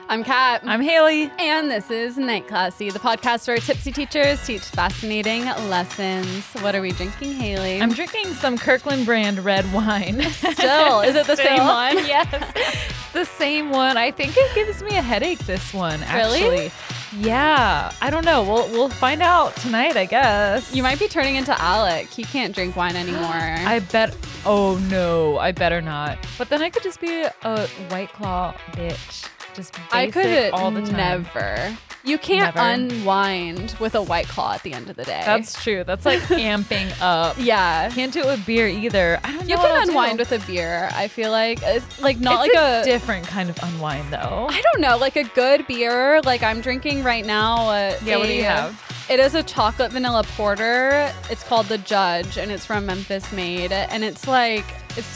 I'm Kat. I'm Haley. And this is Night Classy, the podcast where tipsy teachers teach fascinating lessons. What are we drinking, Haley? I'm drinking some Kirkland brand red wine. Still. Is it the same one? Yes. It's the same one. I think it gives me a headache, this one, actually. Really? Yeah. I don't know. We'll find out tonight, I guess. You might be turning into Alec. He can't drink wine anymore. I bet. Oh, no. I better not. But then I could just be a White Claw bitch. Just basic I could all the time. never. You can't unwind with a White Claw at the end of the day. That's true. That's like amping up. Yeah. Can't do it with beer either. I don't know. You can unwind with a beer. I feel like it's like not it's like a different kind of unwind though. I don't know, like a good beer. Like I'm drinking right now. What do you have? It is a chocolate vanilla porter. It's called The Judge, and it's from Memphis Made, and it's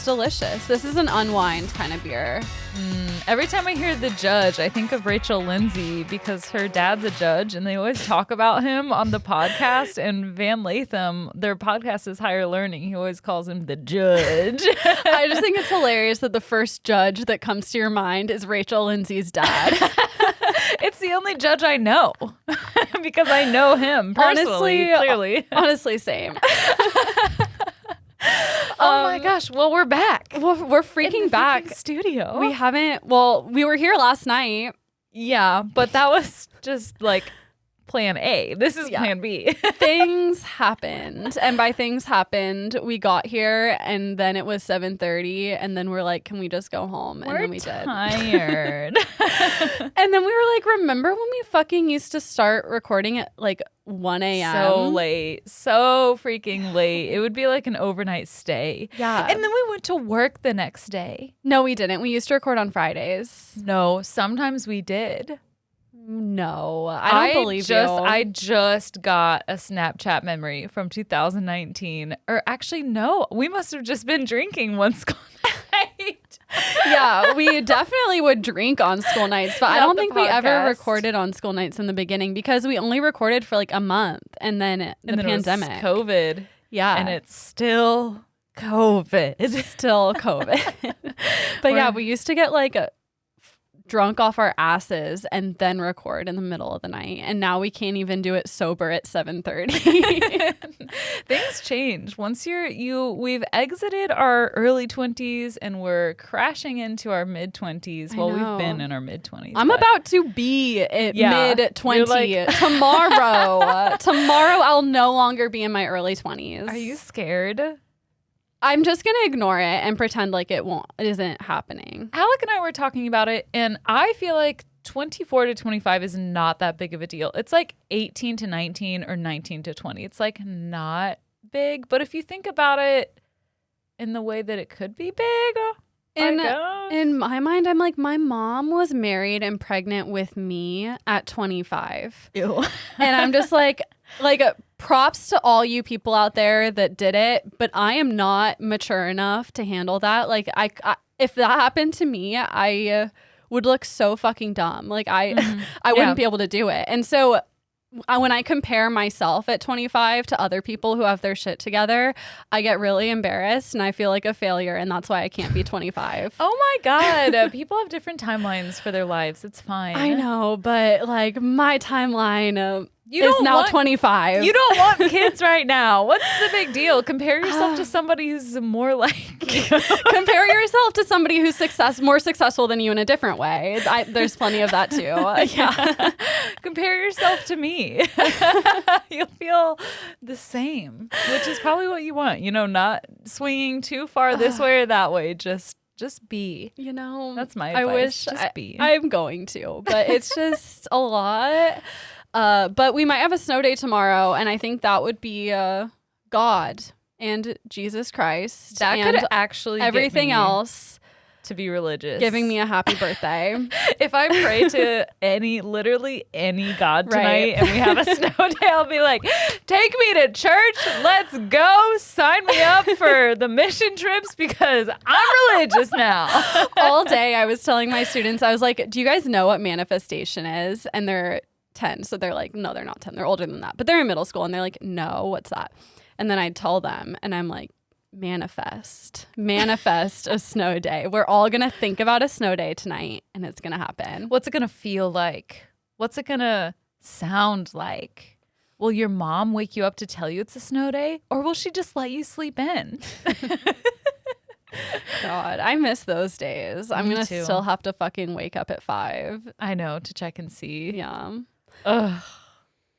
delicious. This is an unwind kind of beer. Every time I hear The Judge, I think of Rachel Lindsay because her dad's a judge and they always talk about him on the podcast. And Van Latham, their podcast is Higher Learning. He always calls him the judge. I just think it's hilarious that the first judge that comes to your mind is Rachel Lindsay's dad. It's the only judge I know because I know him personally, clearly. Honestly, same. Oh my gosh. Well, we're back. We're freaking back. Studio. We haven't, well, we were here last night. Yeah, but that was just like plan A. This is plan B. Things happened. And by things happened, we got here and then it was 7:30 and then we're like, can we just go home? And then we did. Tired. And then we were like, remember when we fucking used to start recording at like 1 a.m.? So late. So freaking late. It would be like an overnight stay. Yeah. And then we went to work the next day. No, we didn't. We used to record on Fridays. No, sometimes we did. No, I don't believe you. I just got a Snapchat memory from 2019. Or actually, no, we must have just been drinking one school night. Yeah, we definitely would drink on school nights, but I don't think we ever recorded on school nights in the beginning because we only recorded for like a month and then the pandemic. It was COVID. Yeah. And it's still COVID. It's still COVID. But yeah, we used to get like drunk off our asses and then record in the middle of the night, and now we can't even do it sober at 7:30. Things change once we've exited our early 20s and we're crashing into our mid 20s. Well, we've been in our mid 20s. I'm about to be at mid 20 tomorrow. Tomorrow I'll no longer be in my early 20s. Are you scared? I'm just going to ignore it and pretend like it isn't happening. Alec and I were talking about it, and I feel like 24 to 25 is not that big of a deal. It's like 18 to 19 or 19 to 20. It's like not big, but if you think about it in the way that it could be big, in my mind, I'm like, my mom was married and pregnant with me at 25. Ew. And I'm just like props to all you people out there that did it, but I am not mature enough to handle that. Like I if that happened to me, I would look so fucking dumb. Like I wouldn't be able to do it. And so when I compare myself at 25 to other people who have their shit together, I get really embarrassed and I feel like a failure, and that's why I can't be 25. Oh my God. People have different timelines for their lives. It's fine. I know, but like my timeline is now 25. You don't want kids right now. What's the big deal? Compare yourself to somebody who's more like you. Compare yourself to somebody who's more successful than you in a different way. There's plenty of that too. Yeah. Compare yourself to me. You'll feel the same, which is probably what you want. You know, not swinging too far this way or that way. Just be. You know, that's my advice. I wish just be. I'm going to, but it's just a lot. But we might have a snow day tomorrow, and I think that would be God and Jesus Christ. That and could actually everything else to be religious, giving me a happy birthday. If I pray to literally any God tonight and we have a snow day, I'll be like, take me to church. Let's go. Sign me up for the mission trips because I'm religious now. All day I was telling my students, I was like, do you guys know what manifestation is? And they're 10. So they're like, no, they're not 10. They're older than that. But they're in middle school and they're like, no, what's that? And then I'd tell them and I'm like, manifest a snow day. We're all going to think about a snow day tonight, and it's going to happen. What's it going to feel like? What's it going to sound like? Will your mom wake you up to tell you it's a snow day, or will she just let you sleep in? God, I miss those days. I'm Me going to too. still have to fucking wake up at 5. I know, to check and see. Yeah. Ugh.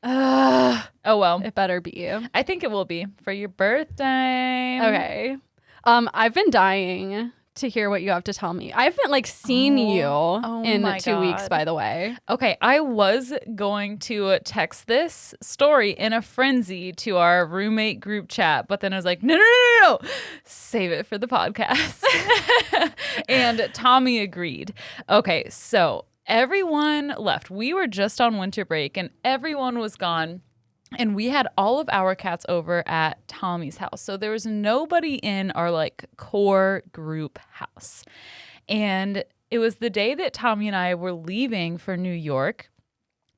Oh, well. It better be. I think it will be for your birthday. Okay. I've been dying to hear what you have to tell me. I haven't like seen you in my 2 weeks, God. by the way. Okay, I was going to text this story in a frenzy to our roommate group chat, but then I was like, no. Save it for the podcast. And Tommy agreed. Okay, so everyone left. We were just on winter break and everyone was gone. And we had all of our cats over at Tommy's house. So there was nobody in our like core group house. And it was the day that Tommy and I were leaving for New York,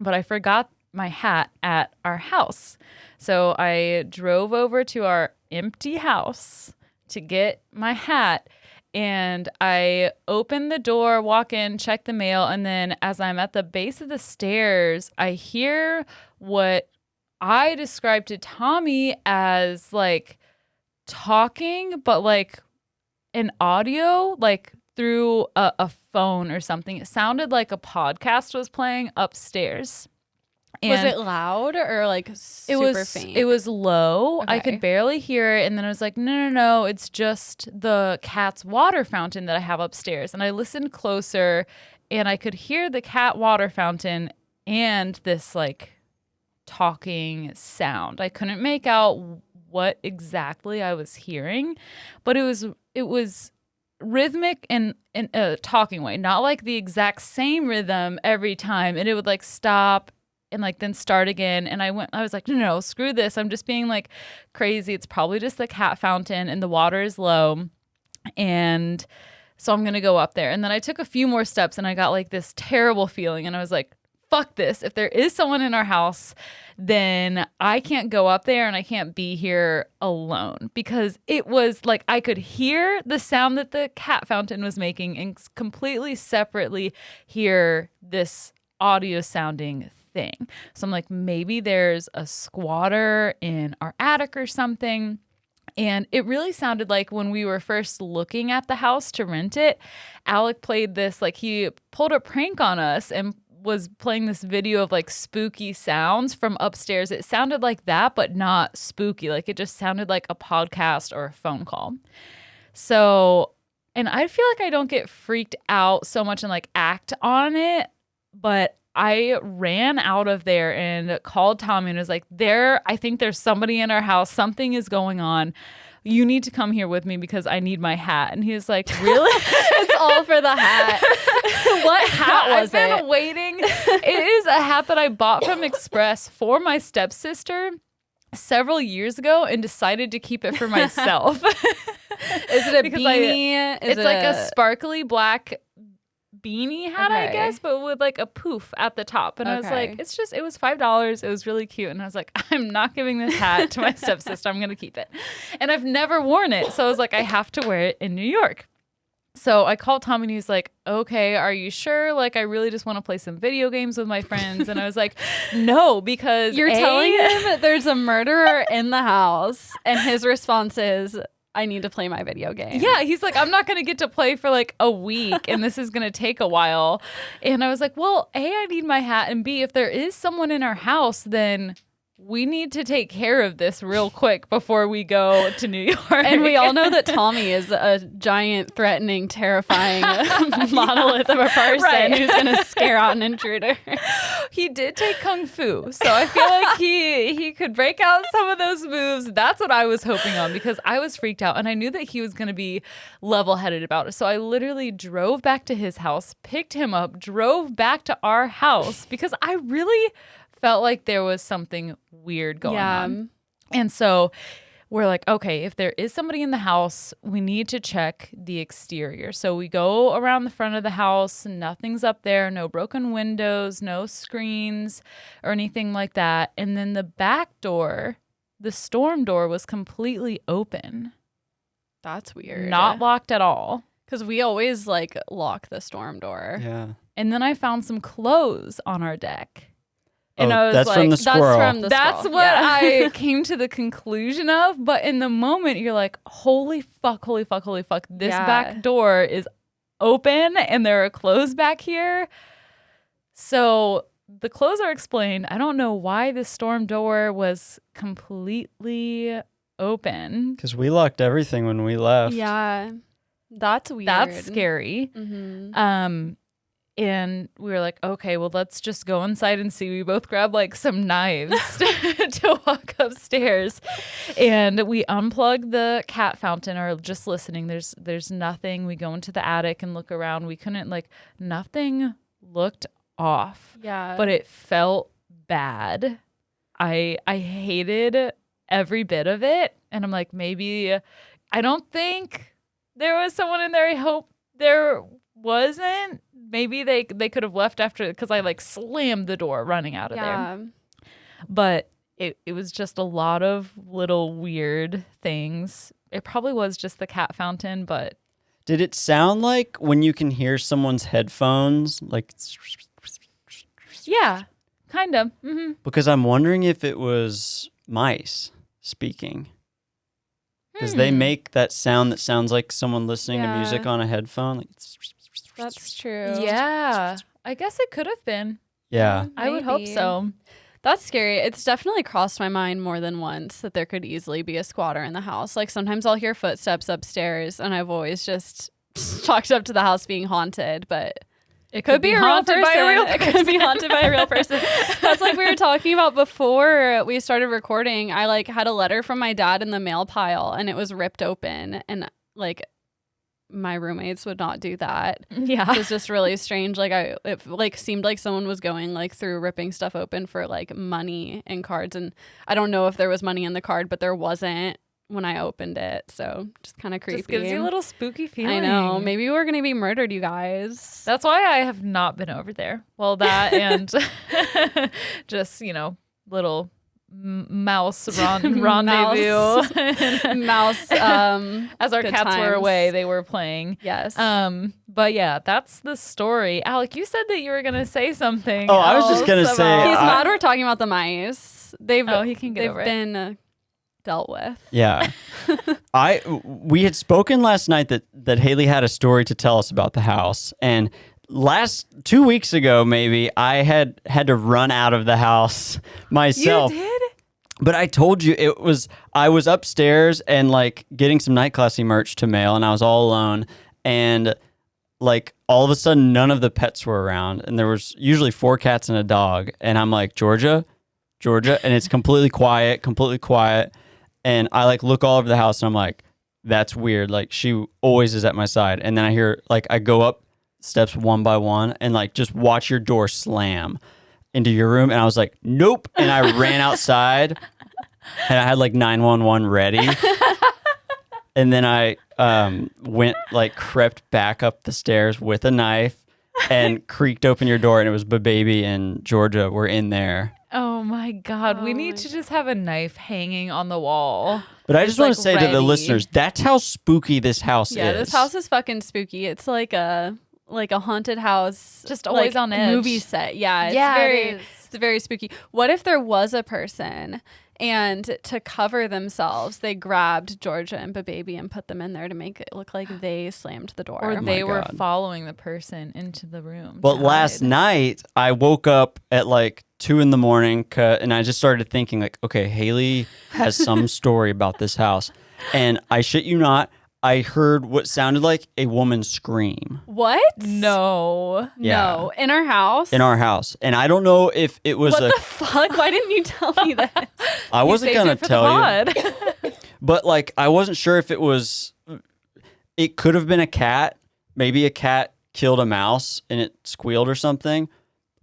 but I forgot my hat at our house. So I drove over to our empty house to get my hat. And I open the door, walk in, check the mail. And then as I'm at the base of the stairs, I hear what I described to Tommy as like talking, but like an audio, like through a phone or something. It sounded like a podcast was playing upstairs. And was it loud or like super faint? It was low. Okay. I could barely hear it. And then I was like, no, it's just the cat's water fountain that I have upstairs. And I listened closer and I could hear the cat water fountain and this like talking sound. I couldn't make out what exactly I was hearing, but it was rhythmic in a talking way, not like the exact same rhythm every time. And it would like stop and like then start again. And I was like, no, screw this. I'm just being like crazy. It's probably just the cat fountain and the water is low. And so I'm going to go up there. And then I took a few more steps and I got like this terrible feeling. And I was like, fuck this. If there is someone in our house, then I can't go up there and I can't be here alone, because it was like I could hear the sound that the cat fountain was making and completely separately hear this audio sounding thing. So I'm like, maybe there's a squatter in our attic or something. And it really sounded like when we were first looking at the house to rent it, Alec played this, like he pulled a prank on us and was playing this video of like spooky sounds from upstairs. It sounded like that, but not spooky. Like it just sounded like a podcast or a phone call. So, and I feel like I don't get freaked out so much and like act on it, but I ran out of there and called Tommy and was like, I think there's somebody in our house. Something is going on. You need to come here with me because I need my hat. And he was like, really? It's all for the hat. What hat was I've been waiting. It is a hat that I bought from Express for my stepsister several years ago and decided to keep it for myself. Is it a beanie? It's like a sparkly black beanie hat, I guess, but with like a poof at the top. And I was like, it was $5. It was really cute. And I was like, I'm not giving this hat to my stepsister. I'm going to keep it. And I've never worn it. So I was like, I have to wear it in New York. So I called Tom and he was like, okay, are you sure? Like, I really just want to play some video games with my friends. And I was like, no, because you're telling him that there's a murderer in the house. And his response is, I need to play my video game. Yeah, he's like, I'm not going to get to play for like a week and this is going to take a while. And I was like, well, A, I need my hat. And B, if there is someone in our house, then we need to take care of this real quick before we go to New York. And we all know that Tommy is a giant, threatening, terrifying monolith of a person who's going to scare out an intruder. He did take Kung Fu, so I feel like he could break out some of those moves. That's what I was hoping on, because I was freaked out and I knew that he was going to be level-headed about it. So I literally drove back to his house, picked him up, drove back to our house because I really felt like there was something weird going on. And so we're like, okay, if there is somebody in the house, we need to check the exterior. So we go around the front of the house, nothing's up there, no broken windows, no screens or anything like that. And then the back door, the storm door, was completely open. That's weird. Not locked at all. Because we always like lock the storm door. Yeah. And then I found some clothes on our deck. And Oh, I was that's like, from the squirrel. That's from the that's squirrel. what Yeah. I came to the conclusion of. But in the moment, you're like, holy fuck. This Yeah. back door is open and there are clothes back here. So the clothes are explained. I don't know why the storm door was completely open. Because we locked everything when we left. Yeah. That's weird. That's scary. Mm-hmm. And we were like, okay, well, let's just go inside and see. We both grabbed like some knives to walk upstairs. And we unplugged the cat fountain, or just listening. There's nothing. We go into the attic and look around. We couldn't, like, nothing looked off. Yeah. But it felt bad. I hated every bit of it. And I'm like, maybe, I don't think there was someone in there. I hope there wasn't. Maybe they could have left after, because I like slammed the door running out of there. But it was just a lot of little weird things. It probably was just the cat fountain, but. Did it sound like when you can hear someone's headphones? Like. Yeah, kind of. Mm-hmm. Because I'm wondering if it was mice speaking. Because they make that sound that sounds like someone listening to music on a headphone. Like, That's true. Yeah, I guess it could have been. yeah. I would hope Maybe. so. That's scary. It's definitely crossed my mind more than once that there could easily be a squatter in the house. Like sometimes I'll hear footsteps upstairs and I've always just chalked up to the house being haunted, but It could be a real haunted person. by a real It could be haunted by a real person. That's like we were talking about before we started recording. I like had a letter from my dad in the mail pile and it was ripped open, and like my roommates would not do that. Yeah. It was just really strange. Like it like seemed like someone was going like through ripping stuff open for like money and cards, and I don't know if there was money in the card, but there wasn't when I opened it. So just kind of creepy. Just gives you a little spooky feeling. I know. Maybe we're gonna be murdered, you guys. That's why I have not been over there. Well, that and just, little mouse rendezvous. Mouse. As our good cats were times. away, they were playing. Yes. But yeah, that's the story. Alec, you said that you were gonna say something. Oh, I was just else gonna say, about- He's mad we're talking about the mice. They've he can get over it. been dealt with. Yeah. We had spoken last night that Haley had a story to tell us about the house. And 2 weeks ago, maybe, I had to run out of the house myself. You did? But I told you I was upstairs and like getting some night classy merch to mail, and I was all alone. And like all of a sudden, none of the pets were around, and there was usually 4 cats and a dog. And I'm like, Georgia, and it's completely quiet. And I like look all over the house, and I'm like, that's weird. Like she always is at my side. And then I hear like I go up steps one by one and like just watch your door slam into your room, and I was like, nope. And I ran outside, and I had like 911 ready. And then I went like crept back up the stairs with a knife and creaked open your door, and it was baby and Georgia were in there. Oh my God. We need to just have a knife hanging on the wall. But I just want to say to the ready. listeners, that's how spooky this house Yeah, is. this house is fucking spooky. It's like a haunted house, Just always like, on edge. movie set. Yeah, it's Yeah, very it is. it's very spooky. What if there was a person and to cover themselves, they grabbed Georgia and baby and put them in there to make it look like they slammed the door. Or they were God. following the person into the room. But to last hide. night, I woke up at like 2 a.m. and I just started thinking like, okay, Haley has some story about this house. And I shit you not, I heard what sounded like a woman scream. What? No. Yeah. No. In our house? In our house. And I don't know if it was What the fuck? Why didn't you tell me that? I wasn't Saved going to it for the tell you. pod. But like, I wasn't sure if it could have been a cat. Maybe a cat killed a mouse and it squealed or something.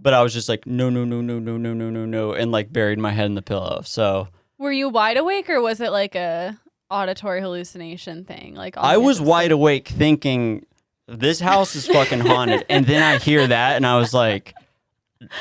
But I was just like, no, and like buried my head in the pillow. So Were you wide awake or was it like a auditory hallucination thing? Like I was wide awake thinking this house is fucking haunted. And then I hear that and I was like,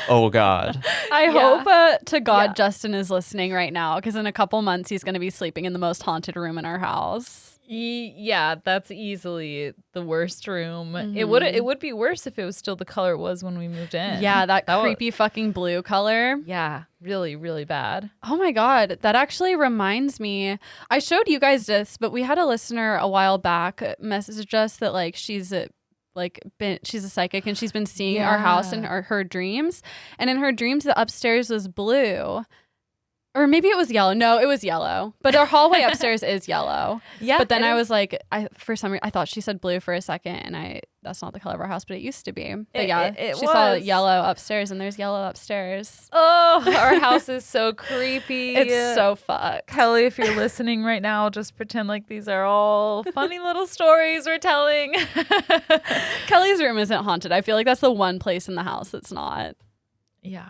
oh God. I Yeah. hope to God Yeah. Justin is listening right now, because in a couple months he's going to be sleeping in the most haunted room in our house. Yeah, that's easily the worst room. Mm-hmm. It would be worse if it was still the color it was when we moved in. Yeah, that wa- creepy fucking blue color. Yeah, really, really bad. Oh my God. That actually reminds me. I showed you guys this, but we had a listener a while back message us that like she's a psychic and she's been seeing our house in her dreams. And in her dreams, the upstairs was blue. Or maybe it was yellow. No, it was yellow. But our hallway upstairs is yellow. Yeah. But then I was like, for some reason, I thought she said blue for a second, and that's not the color of our house, but it used to be. But she saw yellow upstairs, and there's yellow upstairs. Oh, our house is so creepy. It's so fucked. Kelly, if you're listening right now, just pretend like these are all funny little stories we're telling. Kelly's room isn't haunted. I feel like that's the one place in the house that's not. Yeah.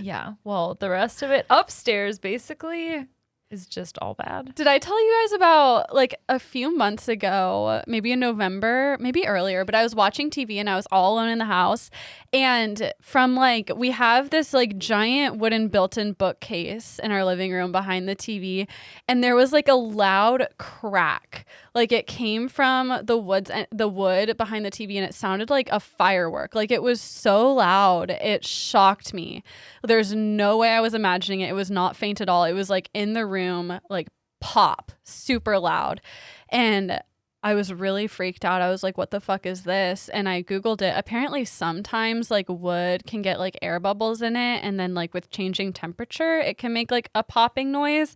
Yeah. Well, the rest of it upstairs basically is just all bad. Did I tell you guys about like a few months ago, maybe in November, maybe earlier, but I was watching TV and I was all alone in the house. And from like, we have this like giant wooden built-in bookcase in our living room behind the TV. And there was like a loud crack. Like it came from the wood behind the TV and it sounded like a firework. Like it was so loud. It shocked me. There's no way I was imagining it. It was not faint at all. It was like in the room, like pop, super loud. And I was really freaked out. I was like, what the fuck is this? And I Googled it. Apparently sometimes like wood can get like air bubbles in it. And then like with changing temperature, it can make like a popping noise.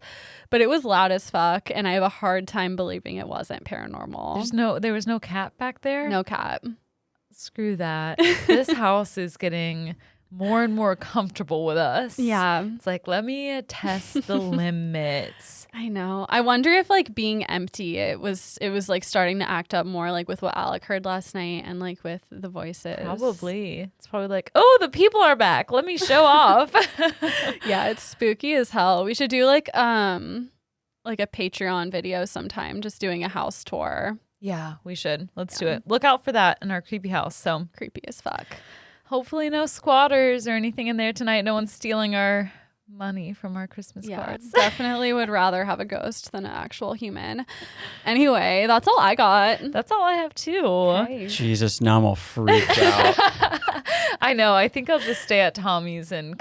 But it was loud as fuck. And I have a hard time believing it wasn't paranormal. There was no cat back there? No cat. Screw that. This house is getting more and more comfortable with us. Yeah. It's like, let me test the limits. I know. I wonder if like being empty, it was like starting to act up more like with what Alec heard last night and like with the voices. Probably. It's probably like, oh, the people are back. Let me show off. Yeah, it's spooky as hell. We should do like a Patreon video sometime, just doing a house tour. Yeah, we should. Let's do it. Look out for that in our creepy house. So creepy as fuck. Hopefully no squatters or anything in there tonight. No one's stealing our money from our Christmas cards. Definitely would rather have a ghost than an actual human. Anyway, that's all I got. That's all I have too. Okay. Jesus, now I'm all freaked out. I know. I think I'll just stay at Tommy's and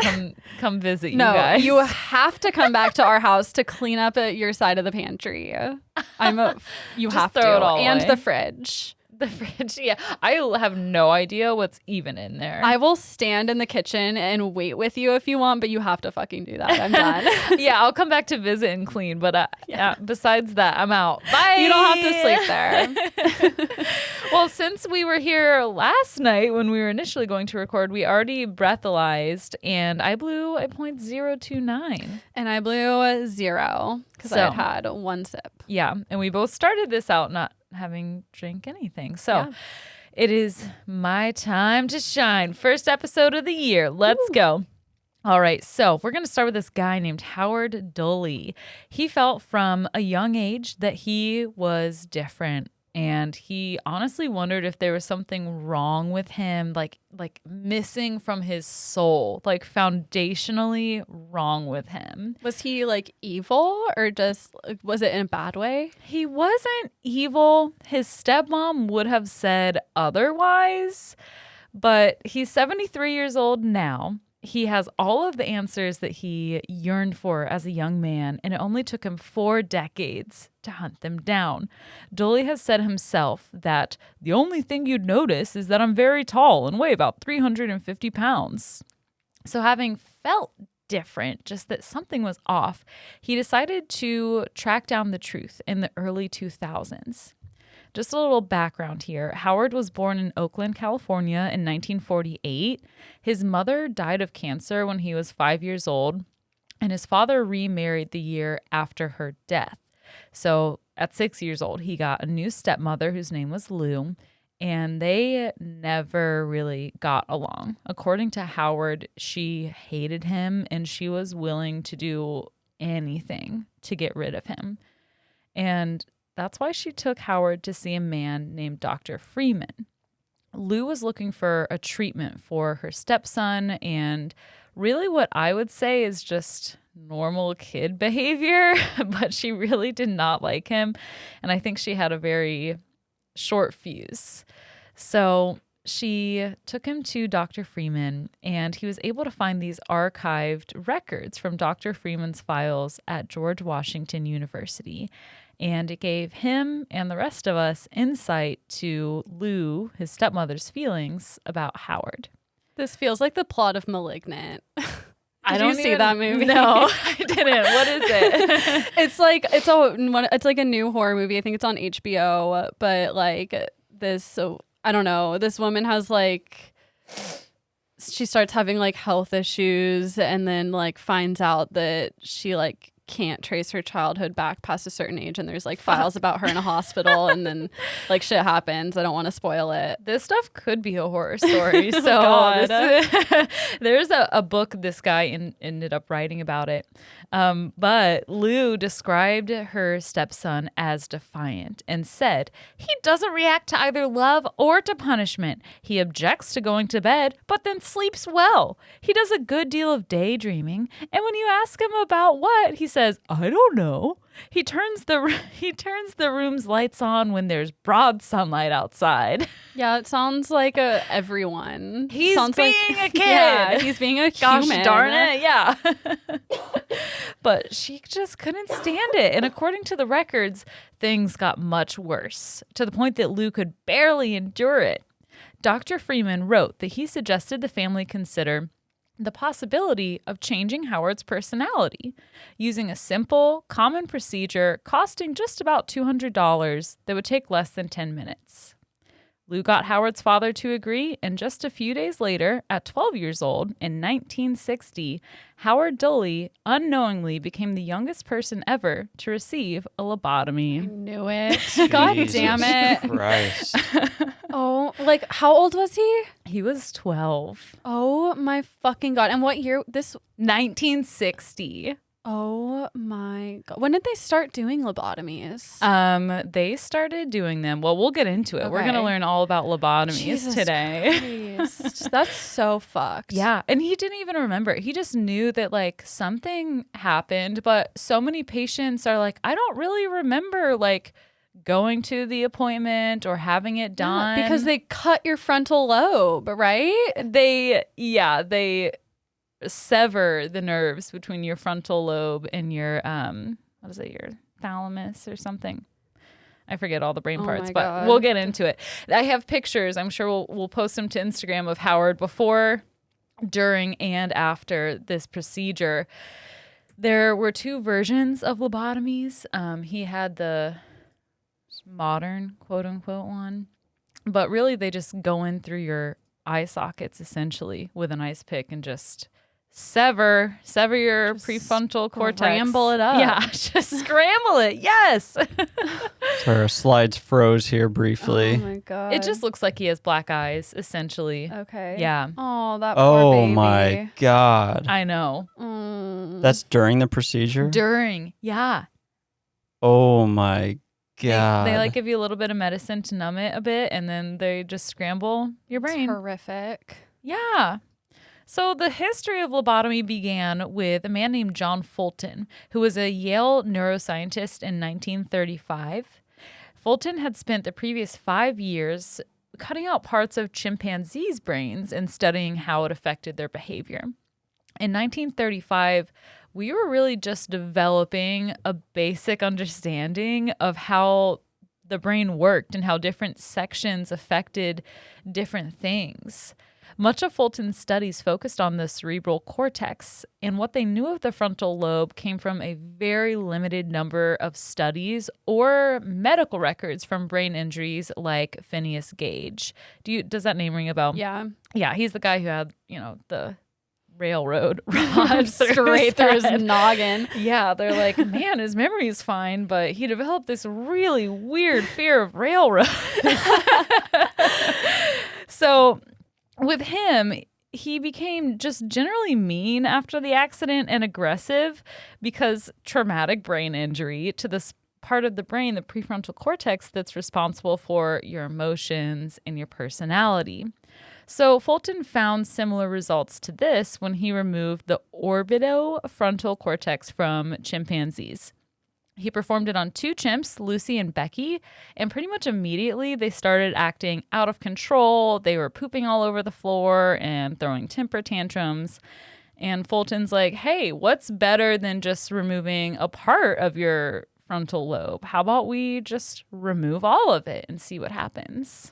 come visit you No, guys. you have to come back to our house to clean up at your side of the pantry. You Just have to. throw it all and away. the fridge. The fridge, yeah. I have no idea what's even in there. I will stand in the kitchen and wait with you if you want, but you have to fucking do that. I'm done. Yeah, I'll come back to visit and clean, but besides that, I'm out. Bye. You don't have to sleep there. Well, since we were here last night when we were initially going to record, we already breathalyzed, and I blew a .029. And I blew 0 because I had one sip. Yeah, and we both started this out not having drank anything. So it is my time to shine. First episode of the year. Let's go. All right, so we're going to start with this guy named Howard Doley. He felt from a young age that he was different. And he honestly wondered if there was something wrong with him, like missing from his soul, like foundationally wrong with him. Was he like evil or just was it in a bad way? He wasn't evil. His stepmom would have said otherwise, but he's 73 years old now. He has all of the answers that he yearned for as a young man, and it only took him 4 decades to hunt them down. Doley has said himself that the only thing you'd notice is that I'm very tall and weigh about 350 pounds. So having felt different, just that something was off, he decided to track down the truth in the early 2000s. Just a little background here. Howard was born in Oakland, California in 1948. His mother died of cancer when he was 5 years old, and his father remarried the year after her death. So at 6 years old, he got a new stepmother whose name was Lou, and they never really got along. According to Howard, she hated him, and she was willing to do anything to get rid of him. And that's why she took Howard to see a man named Dr. Freeman. Lou was looking for a treatment for her stepson and really what I would say is just normal kid behavior, but she really did not like him. And I think she had a very short fuse. So she took him to Dr. Freeman, and he was able to find these archived records from Dr. Freeman's files at George Washington University. And it gave him and the rest of us insight to Lou, his stepmother's feelings about Howard. This feels like the plot of Malignant. I Did don't you see that movie? No, I didn't. What is it? It's like a new horror movie. I think it's on HBO, but like this, so I don't know. This woman has like, she starts having like health issues, and then like finds out that she like can't trace her childhood back past a certain age, and there's like files about her in a hospital, and then like shit happens. I don't want to spoil it. This stuff could be a horror story. So there's a book this guy ended up writing about it. But Lou described her stepson as defiant and said, he doesn't react to either love or to punishment. He objects to going to bed, but then sleeps well. He does a good deal of daydreaming. And when you ask him about what, he says, I don't know. He turns the room's lights on when there's broad sunlight outside. Yeah, it sounds like everyone. He's sounds being a kid. Yeah, he's being a Gosh human. darn it, yeah. But she just couldn't stand it. And according to the records, things got much worse, to the point that Lou could barely endure it. Dr. Freeman wrote that he suggested the family consider the possibility of changing Howard's personality using a simple, common procedure costing just about $200 that would take less than 10 minutes. Lou got Howard's father to agree, and just a few days later, at 12 years old, in 1960, Howard Doley unknowingly became the youngest person ever to receive a lobotomy. I knew it. God damn it. Christ. Oh, like how old was he? He was 12. Oh my fucking God. And what year this? 1960. Oh my God. When did they start doing lobotomies? They started doing them. Well, we'll get into it. Okay. We're going to learn all about lobotomies Jesus today. Christ. That's so fucked. Yeah. And he didn't even remember it. He just knew that like something happened, but so many patients are like, I don't really remember like going to the appointment or having it done. Yeah, because they cut your frontal lobe, right? They sever the nerves between your frontal lobe and your what is it, your thalamus or something. I forget all the brain parts, but God. We'll get into it. I have pictures. I'm sure we'll post them to Instagram of Howard before, during, and after this procedure. There were two versions of lobotomies. He had the modern, quote unquote, one, but really they just go in through your eye sockets essentially with an ice pick and just sever your prefrontal cortex. Scramble it up. Yeah, just scramble it. Yes. So our slides froze here briefly. Oh my God. It just looks like he has black eyes, essentially. Okay. Yeah. Oh, that poor Oh baby. my God. I know. That's during the procedure? During. Yeah. Oh my God. They like give you a little bit of medicine to numb it a bit, and then they just scramble your brain. It's horrific. Yeah. So the history of lobotomy began with a man named John Fulton, who was a Yale neuroscientist in 1935. Fulton had spent the previous 5 years cutting out parts of chimpanzees' brains and studying how it affected their behavior. In 1935, we were really just developing a basic understanding of how the brain worked and how different sections affected different things. Much of Fulton's studies focused on the cerebral cortex, and what they knew of the frontal lobe came from a very limited number of studies or medical records from brain injuries like Phineas Gage. Does that name ring a bell? Yeah. Yeah, he's the guy who had, the railroad rod Straight through his noggin. Yeah, they're like, man, his memory's fine, but he developed this really weird fear of railroads. So with him, he became just generally mean after the accident and aggressive because traumatic brain injury to this part of the brain, the prefrontal cortex, that's responsible for your emotions and your personality. So Fulton found similar results to this when he removed the orbitofrontal cortex from chimpanzees. He performed it on 2 chimps, Lucy and Becky, and pretty much immediately they started acting out of control. They were pooping all over the floor and throwing temper tantrums. And Fulton's like, hey, what's better than just removing a part of your frontal lobe? How about we just remove all of it and see what happens?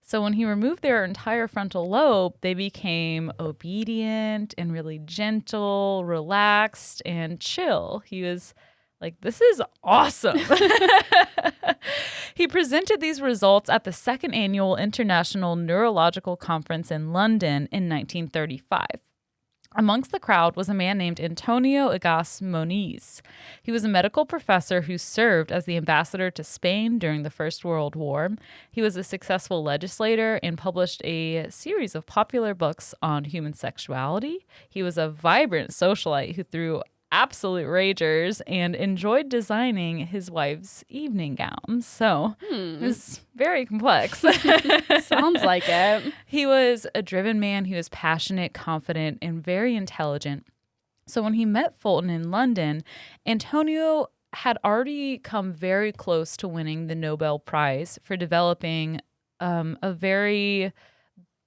So when he removed their entire frontal lobe, they became obedient and really gentle, relaxed, and chill. He was like, this is awesome. He presented these results at the 2nd Annual International Neurological Conference in London in 1935. Amongst the crowd was a man named Antonio Egas Moniz. He was a medical professor who served as the ambassador to Spain during the First World War. He was a successful legislator and published a series of popular books on human sexuality. He was a vibrant socialite who threw absolute ragers and enjoyed designing his wife's evening gowns. So it was very complex. Sounds like it. He was a driven man. He was passionate, confident, and very intelligent. So when he met Fulton in London, Antonio had already come very close to winning the Nobel Prize for developing a very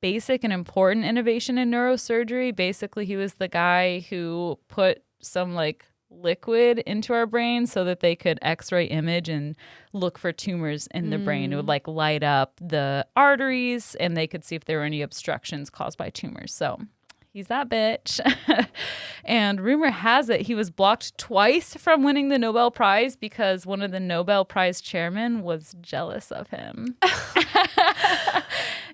basic and important innovation in neurosurgery. Basically, he was the guy who put some like liquid into our brain so that they could x-ray image and look for tumors in the brain. It would like light up the arteries and they could see if there were any obstructions caused by tumors. So he's that bitch. And rumor has it he was blocked twice from winning the Nobel Prize because one of the Nobel Prize chairmen was jealous of him.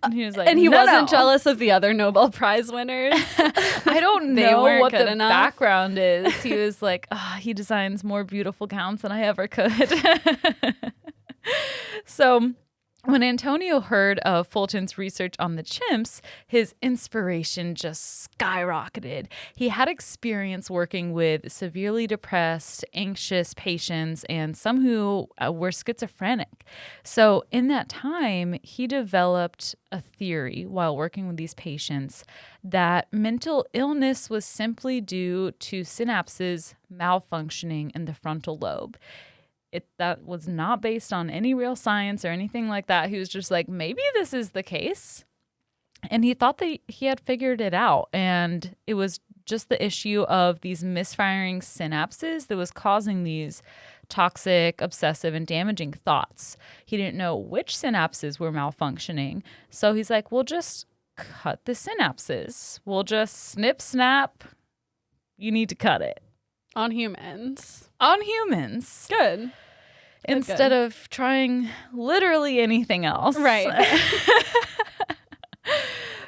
And he was like, and he no, wasn't jealous of the other Nobel Prize winners. I don't They know weren't what good the enough? background is. He was like, he designs more beautiful gowns than I ever could. So when Antonio heard of Fulton's research on the chimps, his inspiration just skyrocketed. He had experience working with severely depressed, anxious patients and some who were schizophrenic. So in that time, he developed a theory while working with these patients that mental illness was simply due to synapses malfunctioning in the frontal lobe. That was not based on any real science or anything like that. He was just like, maybe this is the case. And he thought that he had figured it out. And it was just the issue of these misfiring synapses that was causing these toxic, obsessive, and damaging thoughts. He didn't know which synapses were malfunctioning. So he's like, we'll just cut the synapses. We'll just snip, snap. You need to cut it. On humans. On humans. Good. Instead of trying literally anything else. Right.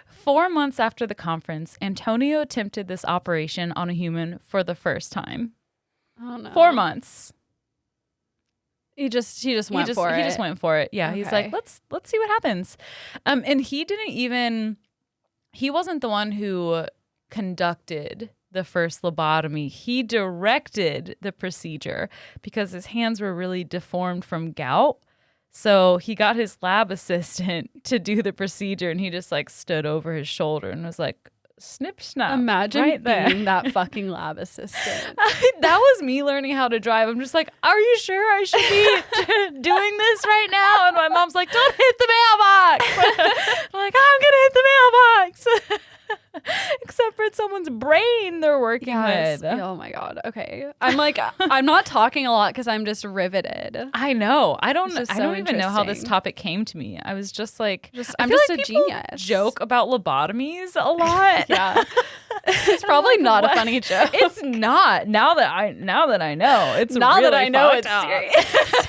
4 months after the conference, Antonio attempted this operation on a human for the first time. Oh no. 4 months. He just went for it. He just went for it. Yeah. Okay. He's like, let's see what happens. And he wasn't the one who conducted the first lobotomy. He directed the procedure because his hands were really deformed from gout. So he got his lab assistant to do the procedure and he just like stood over his shoulder and was like, snip, snap. Imagine right being that fucking lab assistant. That was me learning how to drive. I'm just like, are you sure I should be doing this right now? And my mom's like, don't hit the mailbox. I'm like, I'm going to hit the mailbox. Except for someone's brain they're working with. Oh my God. Okay. I'm like, I'm not talking a lot because I'm just riveted. I know. I don't so even know how this interesting. topic came to me. I was just like, I'm feel just like a people genius. joke about lobotomies a lot. Yeah. It's probably like, not what? a funny joke. It's not. Now that I know, it's now really that I know fucked it's up. serious.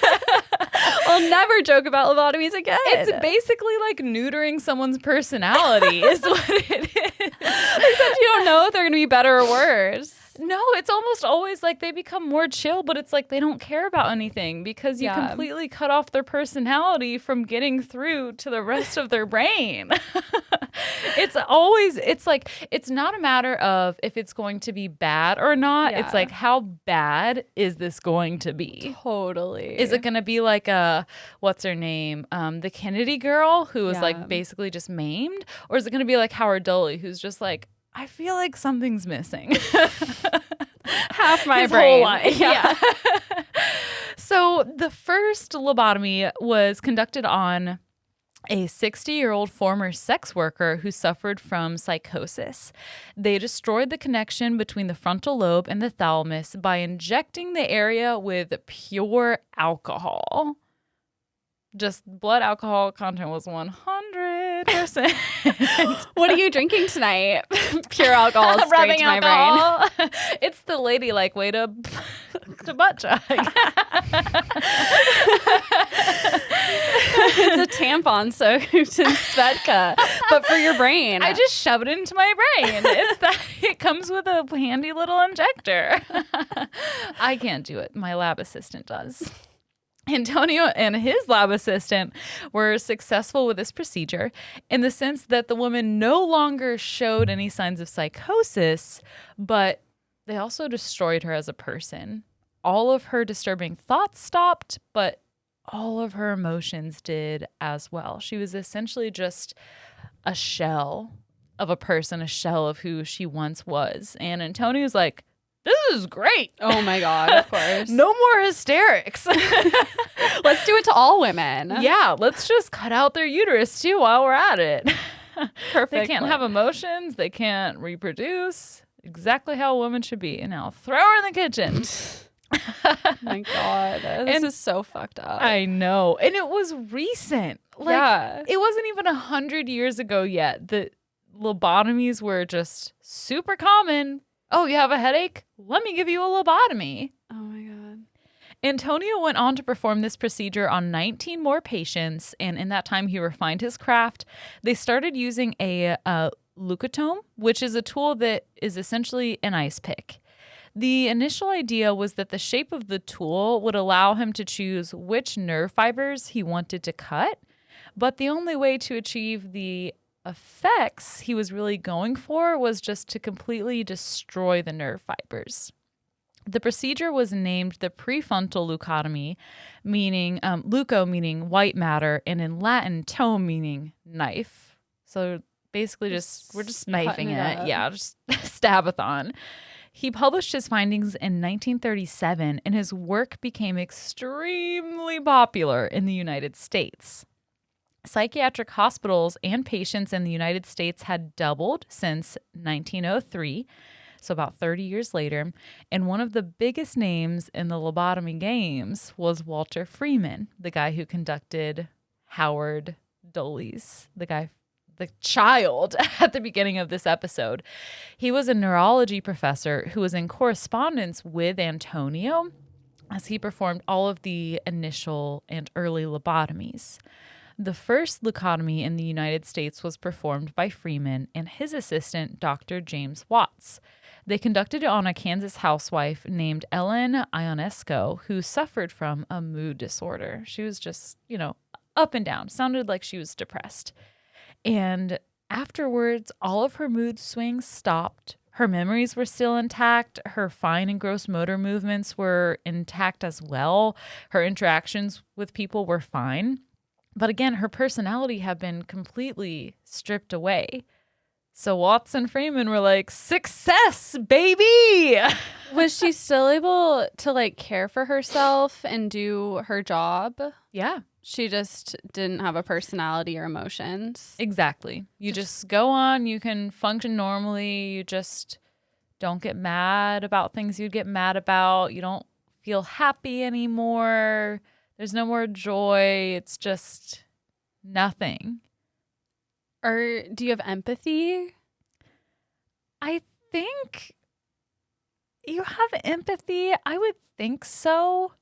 I'll never joke about lobotomies again. It's basically like neutering someone's personality is what it is. Except you don't know if they're going to be better or worse. it's almost always like they become more chill, but it's like they don't care about anything because you completely cut off their personality from getting through to the rest of their brain. It's like, it's not a matter of if it's going to be bad or not. It's like, how bad is this going to be? Totally. Is it going to be like what's her name? The Kennedy girl who was like basically just maimed? Or is it going to be like Howard Doley, who's just like, I feel like something's missing. Half my His brain. whole life. Yeah. So the first lobotomy was conducted on a 60-year-old former sex worker who suffered from psychosis. They destroyed the connection between the frontal lobe and the thalamus by injecting the area with pure alcohol. Just blood alcohol content was 100%. What are you drinking tonight? Pure alcohol straight Rubbing to my alcohol. It's the ladylike way to butt chug. It's a tampon soaked in Svedka, but for your brain. I just shove it into my brain. It comes with a handy little injector. I can't do it. My lab assistant does. Antonio and his lab assistant were successful with this procedure in the sense that the woman no longer showed any signs of psychosis, but they also destroyed her as a person. All of her disturbing thoughts stopped, but all of her emotions did as well. She was essentially just a shell of a person, a shell of who she once was. And Antonio's like, this is great. Oh my God, of course. No more hysterics. Let's do it to all women. Yeah, let's just cut out their uterus too while we're at it. Perfect. They can't have emotions. They can't reproduce. Exactly how a woman should be. And now throw her in the kitchen. My God. This is so fucked up. I know. And it was recent. Like, it wasn't even 100 years ago yet that lobotomies were just super common. Oh, you have a headache? Let me give you a lobotomy. Oh my God. Antonio went on to perform this procedure on 19 more patients, and in that time he refined his craft. They started using a leucotome, which is a tool that is essentially an ice pick. The initial idea was that the shape of the tool would allow him to choose which nerve fibers he wanted to cut, but the only way to achieve the effects he was really going for was just to completely destroy the nerve fibers. The procedure was named the Prefrontal Locatomy, meaning luco meaning white matter, and in Latin tome meaning knife. So basically we're just knifing it. Yeah, just stab-a-thon. He published his findings in 1937, and his work became extremely popular in the United States. Psychiatric hospitals and patients in the United States had doubled since 1903, so about 30 years later, and one of the biggest names in the lobotomy games was Walter Freeman, the guy who conducted Howard Doley's, the child at the beginning of this episode. He was a neurology professor who was in correspondence with Antonio as he performed all of the initial and early lobotomies. The first leucotomy in the United States was performed by Freeman and his assistant, Dr. James Watts. They conducted it on a Kansas housewife named Ellen Ionesco, who suffered from a mood disorder. She was just, up and down. Sounded like she was depressed. And afterwards, all of her mood swings stopped. Her memories were still intact. Her fine and gross motor movements were intact as well. Her interactions with people were fine. But again, her personality had been completely stripped away. So Watts and Freeman were like, success, baby! Was she still able to care for herself and do her job? Yeah. She just didn't have a personality or emotions. Exactly. You just go on, you can function normally, you just don't get mad about things you'd get mad about. You don't feel happy anymore. There's no more joy. It's just nothing. Or do you have empathy? I think you have empathy. I would think so.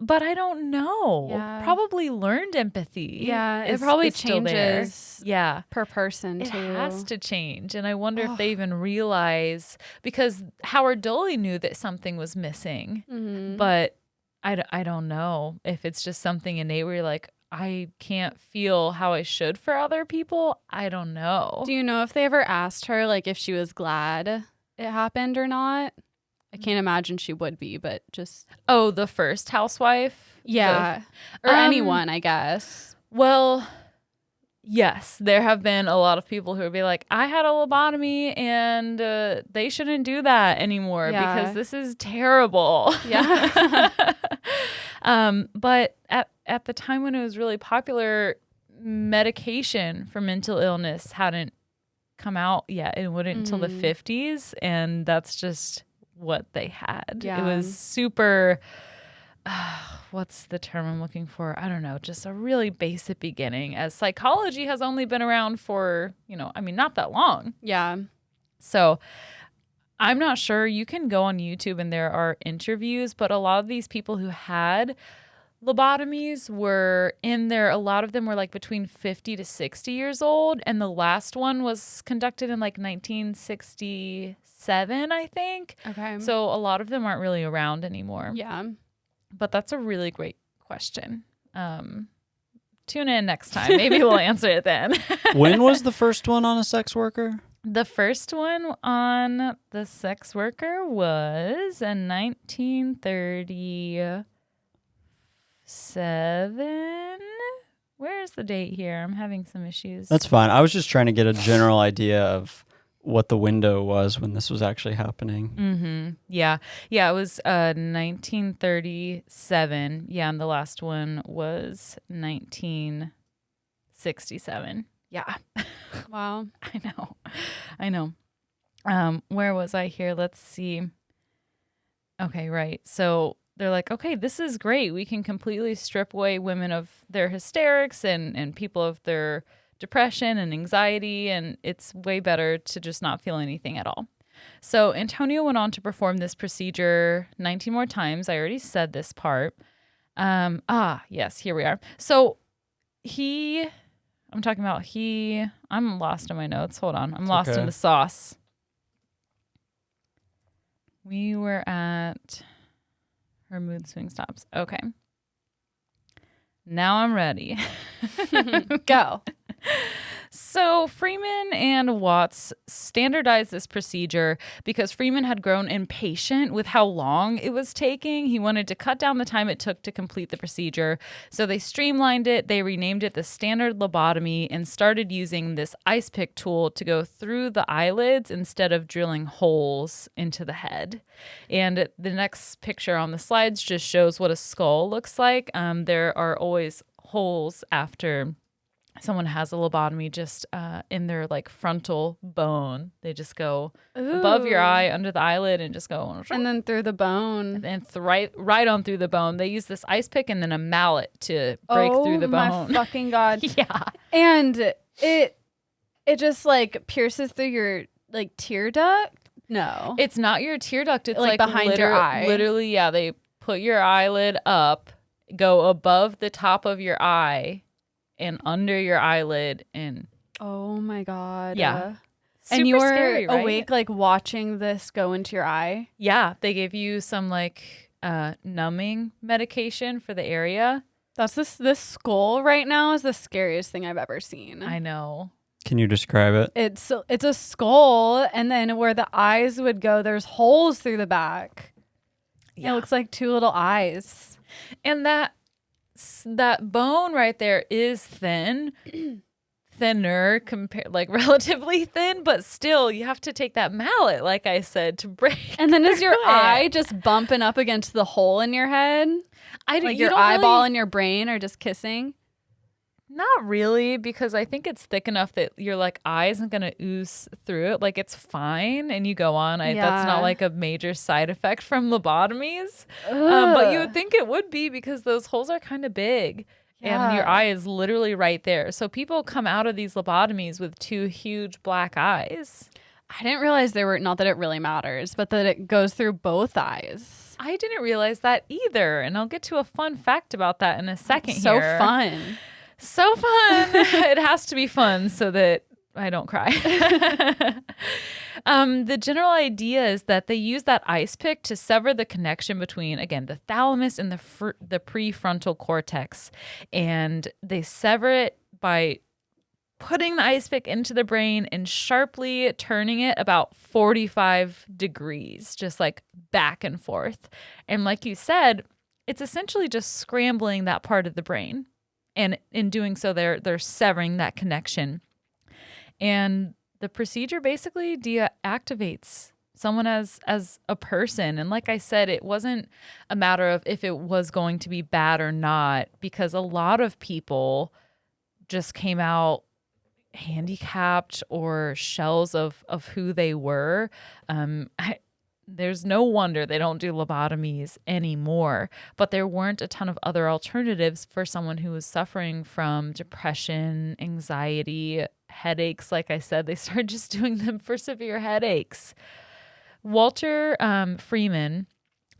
But I don't know. Yeah. Probably learned empathy. Yeah, it is- probably is still there. changes Yeah. per person It too. has to change. And I wonder if they even realize, because Howard Doley knew that something was missing. Mhm. But I don't know if it's just something innate where you're like, I can't feel how I should for other people. I don't know. Do you know if they ever asked her like if she was glad it happened or not? I can't imagine she would be, but just Oh, the first housewife? yeah, or Um, anyone, I guess. Well, yes, there have been a lot of people who would be like, I had a lobotomy and they shouldn't do that anymore Yeah. because this is terrible. Yeah. But at the time when it was really popular, medication for mental illness hadn't come out yet. It wouldn't until the 50s. And that's just what they had. Yeah. It was super... what's the term I'm looking for? I don't know. Just a really basic beginning, as psychology has only been around for, not that long. Yeah. So I'm not sure. You can go on YouTube and there are interviews, but a lot of these people who had lobotomies were a lot of them were like between 50 to 60 years old. And the last one was conducted in like 1967, I think. Okay. So a lot of them aren't really around anymore. Yeah. But that's a really great question. Tune in next time. Maybe we'll answer it then. When was the first one on a sex worker? The first one on the sex worker was in 1937. Where's the date here? I'm having some issues. That's fine. I was just trying to get a general idea of what the window was when this was actually happening. Mm-hmm. Yeah. Yeah, it was 1937. Yeah, and the last one was 1967. Yeah. Wow. I know. Where was I here? Let's see. Okay, right. So they're like, okay, this is great. We can completely strip away women of their hysterics and people of their depression and anxiety, and it's way better to just not feel anything at all. So Antonio went on to perform this procedure 19 more times. I already said this part. Yes, here we are. So I'm lost in my notes. Hold on. I'm lost in the sauce. We were at her mood swing stops. Okay. Now I'm ready. Go. So Freeman and Watts standardized this procedure because Freeman had grown impatient with how long it was taking. He wanted to cut down the time it took to complete the procedure. So they streamlined it. They renamed it the standard lobotomy and started using this ice pick tool to go through the eyelids instead of drilling holes into the head. And the next picture on the slides just shows what a skull looks like. There are always holes after someone has a lobotomy just in their like frontal bone. They just go above your eye, under the eyelid, and just go And then through the bone. and right on through the bone. They use this ice pick and then a mallet to break through the bone. Oh my fucking God. Yeah. And it just like pierces through your like tear duct? No. It's not your tear duct. It's Like behind your eye. Literally, yeah. They put your eyelid up, go above the top of your eye, and under your eyelid, and Oh my God. Yeah. And you were scary, right? awake like watching this go into your eye? Yeah, they gave you some like numbing medication for the area. That's this skull right now is the scariest thing I've ever seen. I know. Can you describe it? It's a skull, and then where the eyes would go, there's holes through the back. Yeah. It looks like two little eyes. And that bone right there is thinner compared, like relatively thin, but still you have to take that mallet, like I said, to break. And then is your through it. eye just bumping up against the hole in your head? Like your eyeball and your brain are just kissing? Not really, because I think it's thick enough that your like eye isn't gonna ooze through it. Like it's fine, and you go on. That's not like a major side effect from lobotomies. But you would think it would be because those holes are kind of big, and your eye is literally right there. So people come out of these lobotomies with two huge black eyes. I didn't realize there were, not that it really matters, but that it goes through both eyes. I didn't realize that either. And I'll get to a fun fact about that in a second So here. fun. So fun. It has to be fun so that I don't cry. The general idea is that they use that ice pick to sever the connection between, again, the thalamus and the prefrontal cortex. And they sever it by putting the ice pick into the brain and sharply turning it about 45 degrees, just like back and forth. And like you said, it's essentially just scrambling that part of the brain. And in doing so, they're severing that connection. And the procedure basically deactivates someone as a person. And like I said, it wasn't a matter of if it was going to be bad or not, because a lot of people just came out handicapped or shells of who they were. There's no wonder they don't do lobotomies anymore, but there weren't a ton of other alternatives for someone who was suffering from depression, anxiety, headaches. Like I said, they started just doing them for severe headaches. Walter Freeman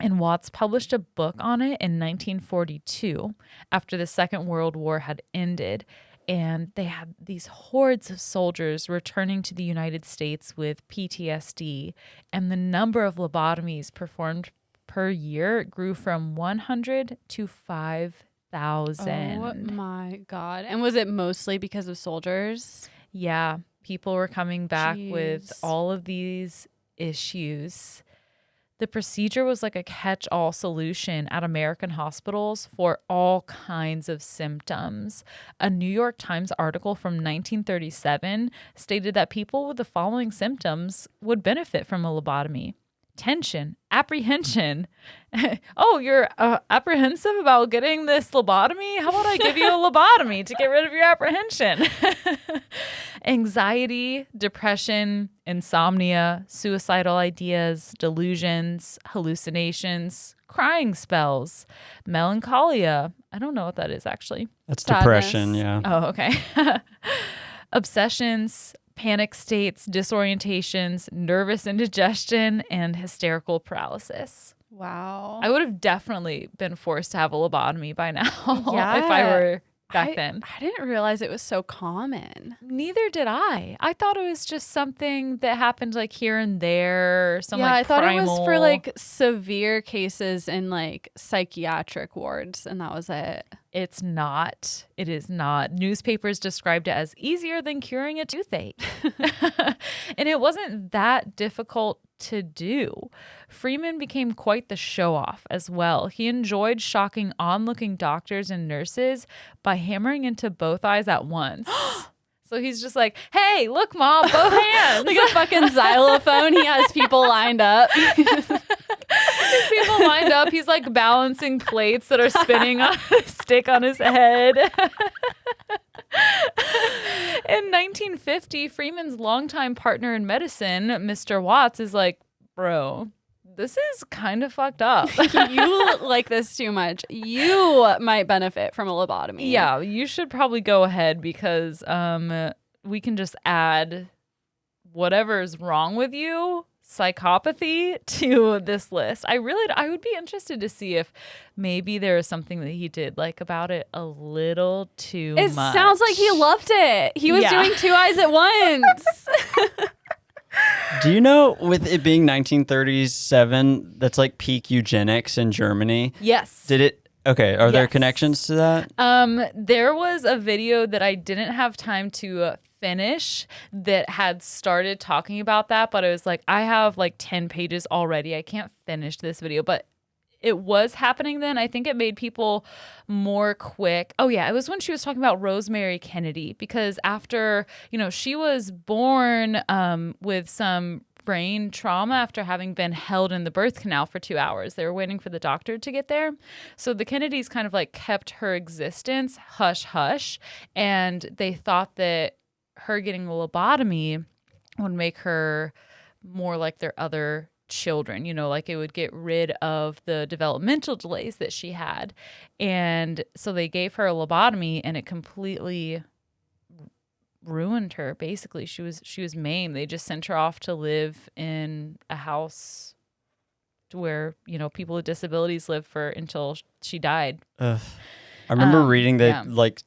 and Watts published a book on it in 1942 after the Second World War had ended. And they had these hordes of soldiers returning to the United States with PTSD. And the number of lobotomies performed per year grew from 100 to 5,000. Oh my God. And was it mostly because of soldiers? Yeah. People were coming back Jeez. with all of these issues. The procedure was like a catch-all solution at American hospitals for all kinds of symptoms. A New York Times article from 1937 stated that people with the following symptoms would benefit from a lobotomy: tension, apprehension. Oh, you're apprehensive about getting this lobotomy? How about I give you a lobotomy to get rid of your apprehension? Anxiety, depression, insomnia, suicidal ideas, delusions, hallucinations, crying spells, melancholia. I don't know what that is actually. That's Sadness. depression, yeah. Oh, okay. Obsessions, panic states, disorientations, nervous indigestion, and hysterical paralysis. Wow. I would have definitely been forced to have a lobotomy by now Yeah. if I were back then. I didn't realize it was so common. Neither did I. I thought it was just something that happened like here and there. Some, Yeah, like, I thought it was primal. for like severe cases in like psychiatric wards, and that was it. It's not. It is not. Newspapers described it as easier than curing a toothache. And it wasn't that difficult to do. Freeman became quite the show-off as well. He enjoyed shocking onlooking doctors and nurses by hammering into both eyes at once. So he's just like, hey, look, Mom, both hands. Like a fucking xylophone. He has people lined up. People lined up. He's like balancing plates that are spinning on a stick on his head. In 1950, Freeman's longtime partner in medicine, Mr. Watts, is like, bro, this is kind of fucked up. You like this too much. You might benefit from a lobotomy. Yeah, you should probably go ahead because we can just add whatever's wrong with you, psychopathy, to this list. I would be interested to see if maybe there is something that he did like about it a little too much. It sounds like he loved it. He was doing two eyes at once. Do you know, with it being 1937, that's like peak eugenics in Germany? Yes. Did it? Okay. Are there Yes. connections to that? There was a video that I didn't have time to finish that had started talking about that, but I was like, I have like 10 pages already. I can't finish this video, but it was happening then. I think it made people more quick. Oh yeah, it was when she was talking about Rosemary Kennedy, because after, she was born with some brain trauma after having been held in the birth canal for 2 hours. They were waiting for the doctor to get there. So the Kennedys kind of like kept her existence hush hush, and they thought that her getting a lobotomy would make her more like their other children, like it would get rid of the developmental delays that she had. And so they gave her a lobotomy, and it completely ruined her. Basically, she was maimed. They just sent her off to live in a house where, you know, people with disabilities live for until she died. Ugh. I remember reading they yeah. like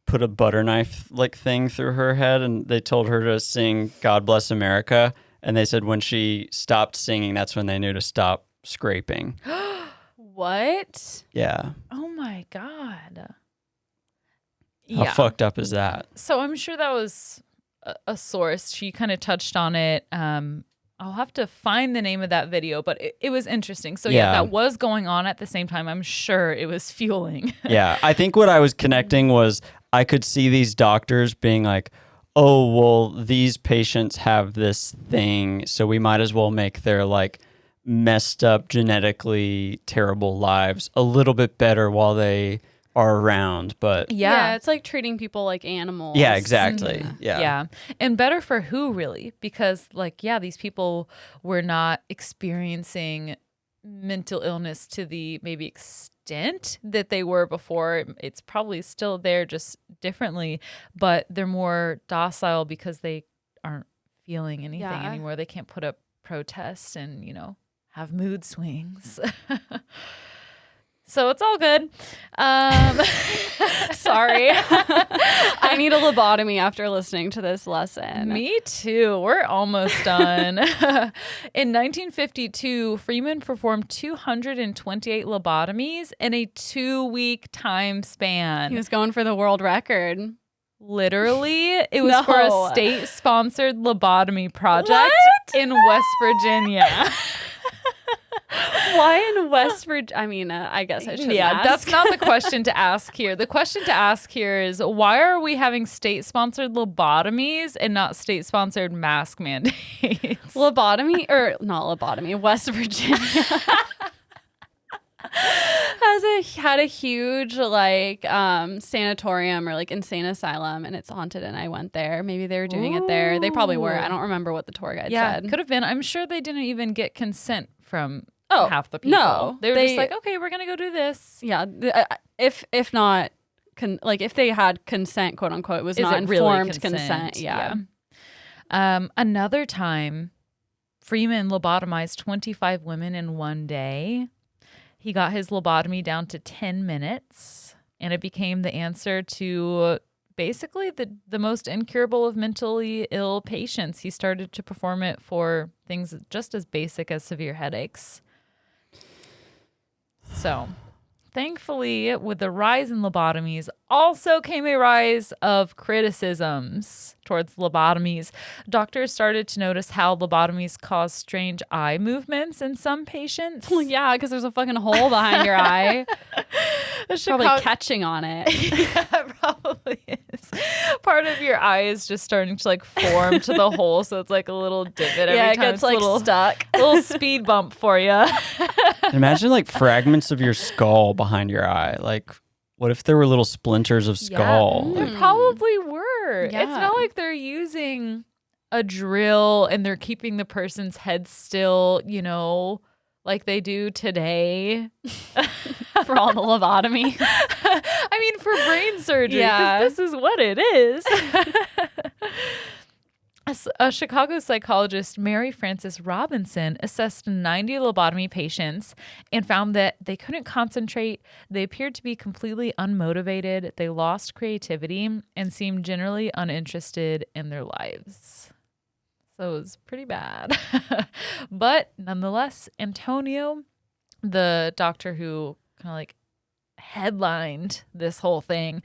put a butter knife like thing through her head, and they told her to sing "God Bless America," and they said when she stopped singing, that's when they knew to stop scraping. What? Yeah. Oh my God. How fucked up is that? So I'm sure that was a source. She kind of touched on it. I'll have to find the name of that video, but it was interesting. So yeah, that was going on at the same time. I'm sure it was fueling. Yeah. I think what I was connecting was I could see these doctors being like, oh, well, these patients have this thing, so we might as well make their like messed up, genetically terrible lives a little bit better while they are around. But yeah, it's like treating people like animals. yeah, exactly. Yeah. And better for who, really? Because like, yeah, these people were not experiencing mental illness to the maybe extent that they were before. It's probably still there, just differently, but they're more docile because they aren't feeling anything anymore. They can't put up protests and, you know, have mood swings. So it's all good. Sorry. I need a lobotomy after listening to this lesson. Me too. We're almost done. In 1952, Freeman performed 228 lobotomies in a 2-week time span. He was going for the world record. Literally, it was for a state-sponsored lobotomy project in West Virginia. Why in West Virginia? I mean, I guess I should ask. That's not the question to ask here. The question to ask here is, why are we having state-sponsored lobotomies and not state-sponsored mask mandates? Lobotomy, or not lobotomy, West Virginia had a huge like sanatorium or like insane asylum, and it's haunted, and I went there. Maybe they were doing it there. They probably were. I don't remember what the tour guide said. Could have been. I'm sure they didn't even get consent from half the people. No, they were just like, okay, we're gonna go do this. Yeah, if not, like if they had consent, quote unquote, it was not informed really consent. Yeah. Another time, Freeman lobotomized 25 women in one day. He got his lobotomy down to 10 minutes, and it became the answer to basically the most incurable of mentally ill patients. He started to perform it for things just as basic as severe headaches. So, thankfully, with the rise in lobotomies, also came a rise of criticisms towards lobotomies. Doctors started to notice how lobotomies cause strange eye movements in some patients. Well, yeah, because there's a fucking hole behind your eye. Probably catching on it. Yeah, it probably is. Part of your eye is just starting to like form to the hole, so it's like a little divot every time. It gets like stuck. A little speed bump for you. Imagine like fragments of your skull behind your eye. Like, what if there were little splinters of skull? Yeah, there probably were. Yeah. It's not like they're using a drill and they're keeping the person's head still, you know, like they do today. For all the lobotomy. I mean, for brain surgery. Yeah. This is what it is. A Chicago psychologist, Mary Frances Robinson, assessed 90 lobotomy patients and found that they couldn't concentrate, they appeared to be completely unmotivated, they lost creativity, and seemed generally uninterested in their lives. So it was pretty bad. But nonetheless, Antonio, the doctor who kind of like headlined this whole thing,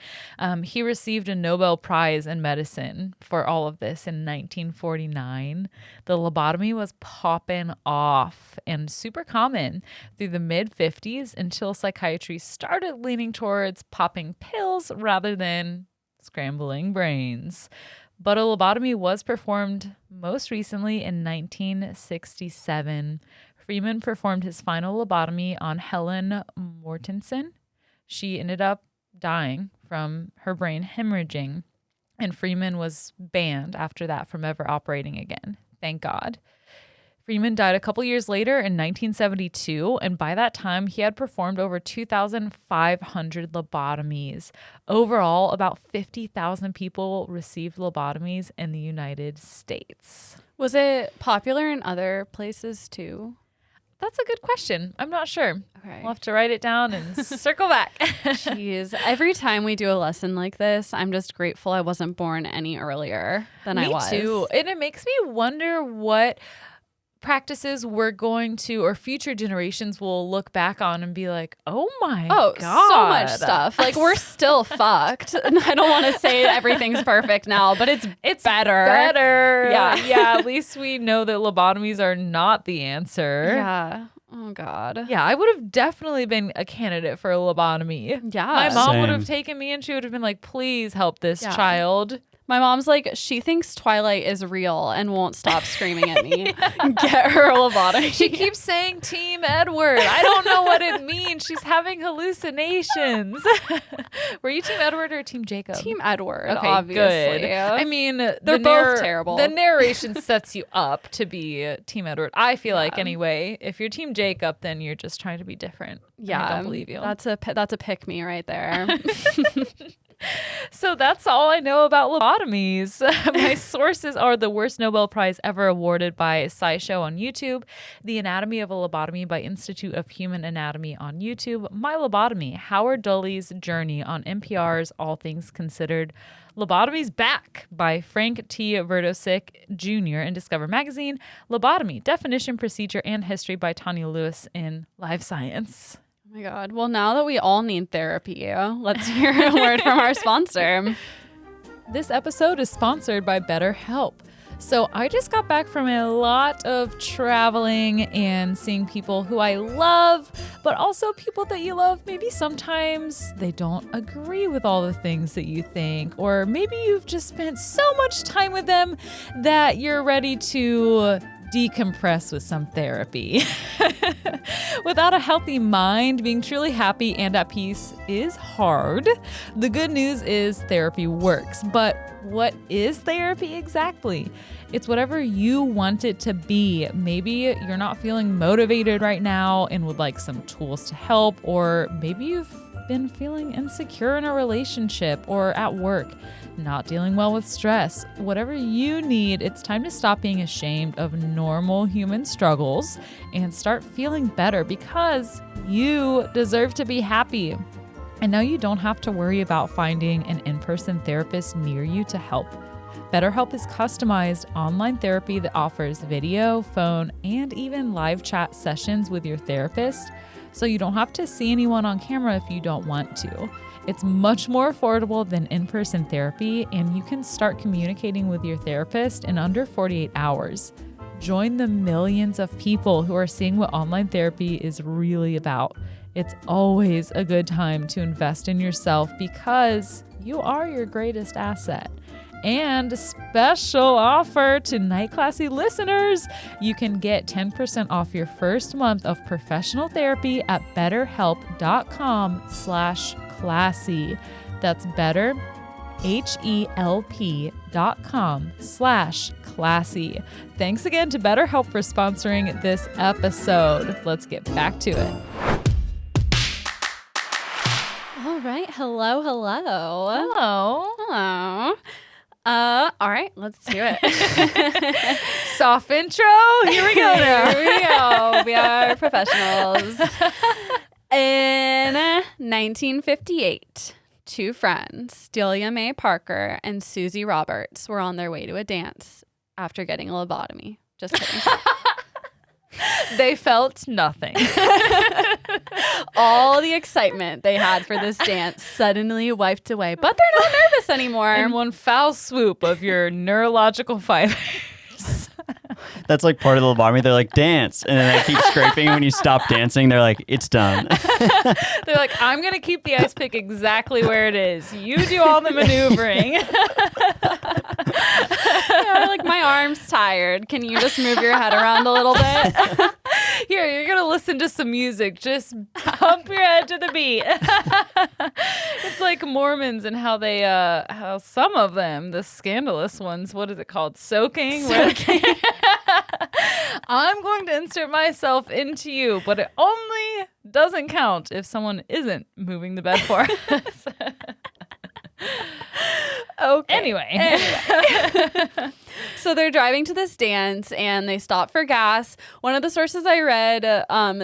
he received a Nobel Prize in medicine for all of this in 1949. The lobotomy was popping off and super common through the mid-50s until psychiatry started leaning towards popping pills rather than scrambling brains. But a lobotomy was performed most recently in 1967. Freeman performed his final lobotomy on Helen Mortensen. She ended up dying from her brain hemorrhaging, and Freeman was banned after that from ever operating again. Thank God. Freeman died a couple years later in 1972, and by that time, he had performed over 2,500 lobotomies. Overall, about 50,000 people received lobotomies in the United States. Was it popular in other places too? That's a good question. I'm not sure. Okay. We'll have to write it down and circle back. Jeez. Every time we do a lesson like this, I'm just grateful I wasn't born any earlier than I was. Me too. And it makes me wonder what practices we're going to, or future generations will look back on and be like, oh my God. So much stuff. Like, we're still fucked. I don't want to say everything's perfect now, but it's better. Better. Yeah. Yeah. At least we know that lobotomies are not the answer. Yeah. Oh, God. Yeah. I would have definitely been a candidate for a lobotomy. Yeah. My mom would Same. have taken me and she would have been like, please help this Yeah. child. My mom's like, she thinks Twilight is real and won't stop screaming at me. Get her a lobotomy. She keeps saying Team Edward. I don't know what it means. She's having hallucinations. Were you Team Edward or Team Jacob? Team Edward, Okay, obviously. good. I mean, They're both terrible. The narration sets you up to be Team Edward. I feel like anyway. If you're Team Jacob, then you're just trying to be different. Yeah, I don't believe you. That's a pick me right there. So that's all I know about lobotomies. My sources are the worst Nobel Prize ever awarded by SciShow on YouTube, The Anatomy of a Lobotomy by Institute of Human Anatomy on YouTube, My Lobotomy, Howard Doley's Journey on NPR's All Things Considered, Lobotomies Back by Frank T. Verdosick Jr. in Discover Magazine, Lobotomy, Definition, Procedure, and History by Tanya Lewis in Live Science. Oh my God. Well, now that we all need therapy, let's hear a word from our sponsor. This episode is sponsored by BetterHelp. So I just got back from a lot of traveling and seeing people who I love, but also people that you love. Maybe sometimes they don't agree with all the things that you think, or maybe you've just spent so much time with them that you're ready to decompress with some therapy. Without a healthy mind, being truly happy and at peace is hard. The good news is therapy works, but what is therapy exactly? It's whatever you want it to be. Maybe you're not feeling motivated right now and would like some tools to help, or maybe you've been feeling insecure in a relationship or at work, not dealing well with stress. Whatever you need, it's time to stop being ashamed of normal human struggles and start feeling better, because you deserve to be happy. And now you don't have to worry about finding an in-person therapist near you to help. BetterHelp is customized online therapy that offers video, phone, and even live chat sessions with your therapist, so you don't have to see anyone on camera if you don't want to. It's much more affordable than in-person therapy, and you can start communicating with your therapist in under 48 hours. Join the millions of people who are seeing what online therapy is really about. It's always a good time to invest in yourself, because you are your greatest asset. And a special offer to Night Classy listeners. You can get 10% off your first month of professional therapy at betterhelp.com/classy. That's better, HELP.com/classy. Thanks again to BetterHelp for sponsoring this episode. Let's get back to it. All right. Hello. Hello. All right, let's do it. Soft intro. Here we go now. Here we go. We are professionals. In 1958, two friends, Delia Mae Parker and Susie Roberts, were on their way to a dance after getting a lobotomy. Just kidding. They felt nothing. All the excitement they had for this dance suddenly wiped away, but they're not nervous anymore. In one foul swoop of your neurological fibers. That's like part of the lobotomy. They're like, dance. And then they keep scraping. When you stop dancing, they're like, it's done. They're like, I'm going to keep the ice pick exactly where it is. You do all the maneuvering. Yeah, like, my arm's tired. Can you just move your head around a little bit? Here, you're going to listen to some music. Just pump your head to the beat. It's like Mormons and how they, how some of them, the scandalous ones, what is it called? Soaking? I'm insert myself into you, but it only doesn't count if someone isn't moving the bed for us. Okay. Anyway. So they're driving to this dance and they stop for gas. One of the sources I read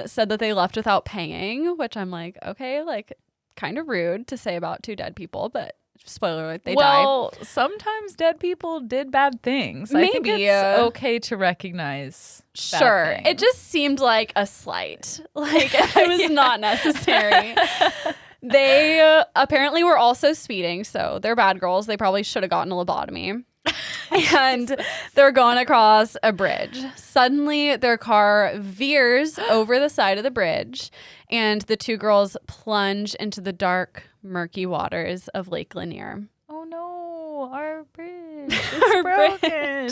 said that they left without paying, which I'm like, okay, like kind of rude to say about two dead people, but spoiler alert, they died. Well, sometimes dead people did bad things. I think Maybe. it's okay to recognize bad Sure. things. It just seemed like a slight. Like it was not necessary. They apparently were also speeding, so they're bad girls. They probably should have gotten a lobotomy. And they're going across a bridge. Suddenly, their car veers over the side of the bridge, and the two girls plunge into the dark, murky waters of Lake Lanier. Oh no, our bridge is Our broken.